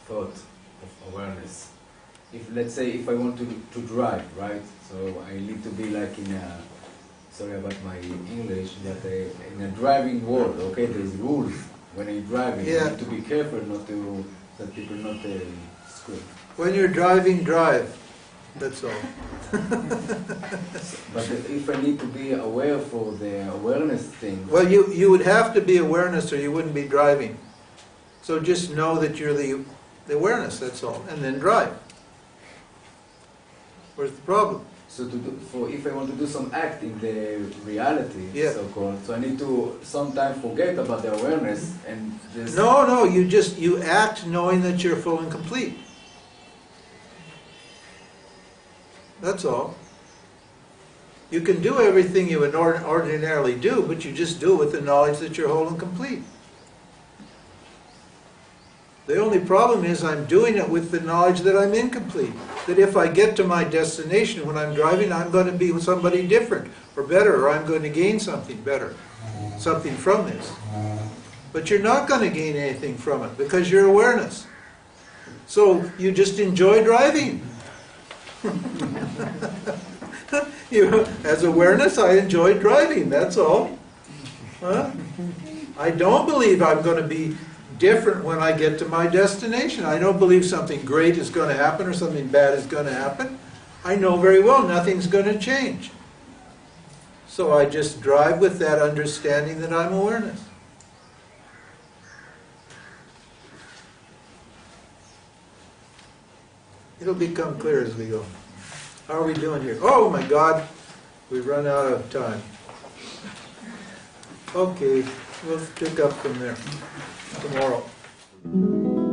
thought of awareness? If, let's say, if I want to drive, right? So I need to be like in a, sorry about my English, but in a driving world, okay? There's rules when you're driving. Yeah. You need to be careful not to, that people not screw. When you're driving, drive. That's all. But if I need to be aware for the awareness thing... Well, you would have to be awareness or you wouldn't be driving. So just know that you're the awareness, that's all, and then drive. Where's the problem? So if I want to do some act in the reality, Yeah. so-called, so I need to sometimes forget about the awareness and just... No, you act knowing that you're full and complete. That's all. You can do everything you would ordinarily do, but you just do it with the knowledge that you're whole and complete. The only problem is I'm doing it with the knowledge that I'm incomplete. That if I get to my destination when I'm driving, I'm going to be with somebody different or better, or I'm going to gain something better, something from this. But you're not going to gain anything from it because you're awareness. So you just enjoy driving. As awareness, I enjoy driving, that's all. Huh? I don't believe I'm going to be different when I get to my destination. I don't believe something great is going to happen or something bad is going to happen. I know very well nothing's going to change. So I just drive with that understanding that I'm awareness. It'll become clear as we go. How are we doing here? Oh my God, we've run out of time. Okay, we'll pick up from there tomorrow.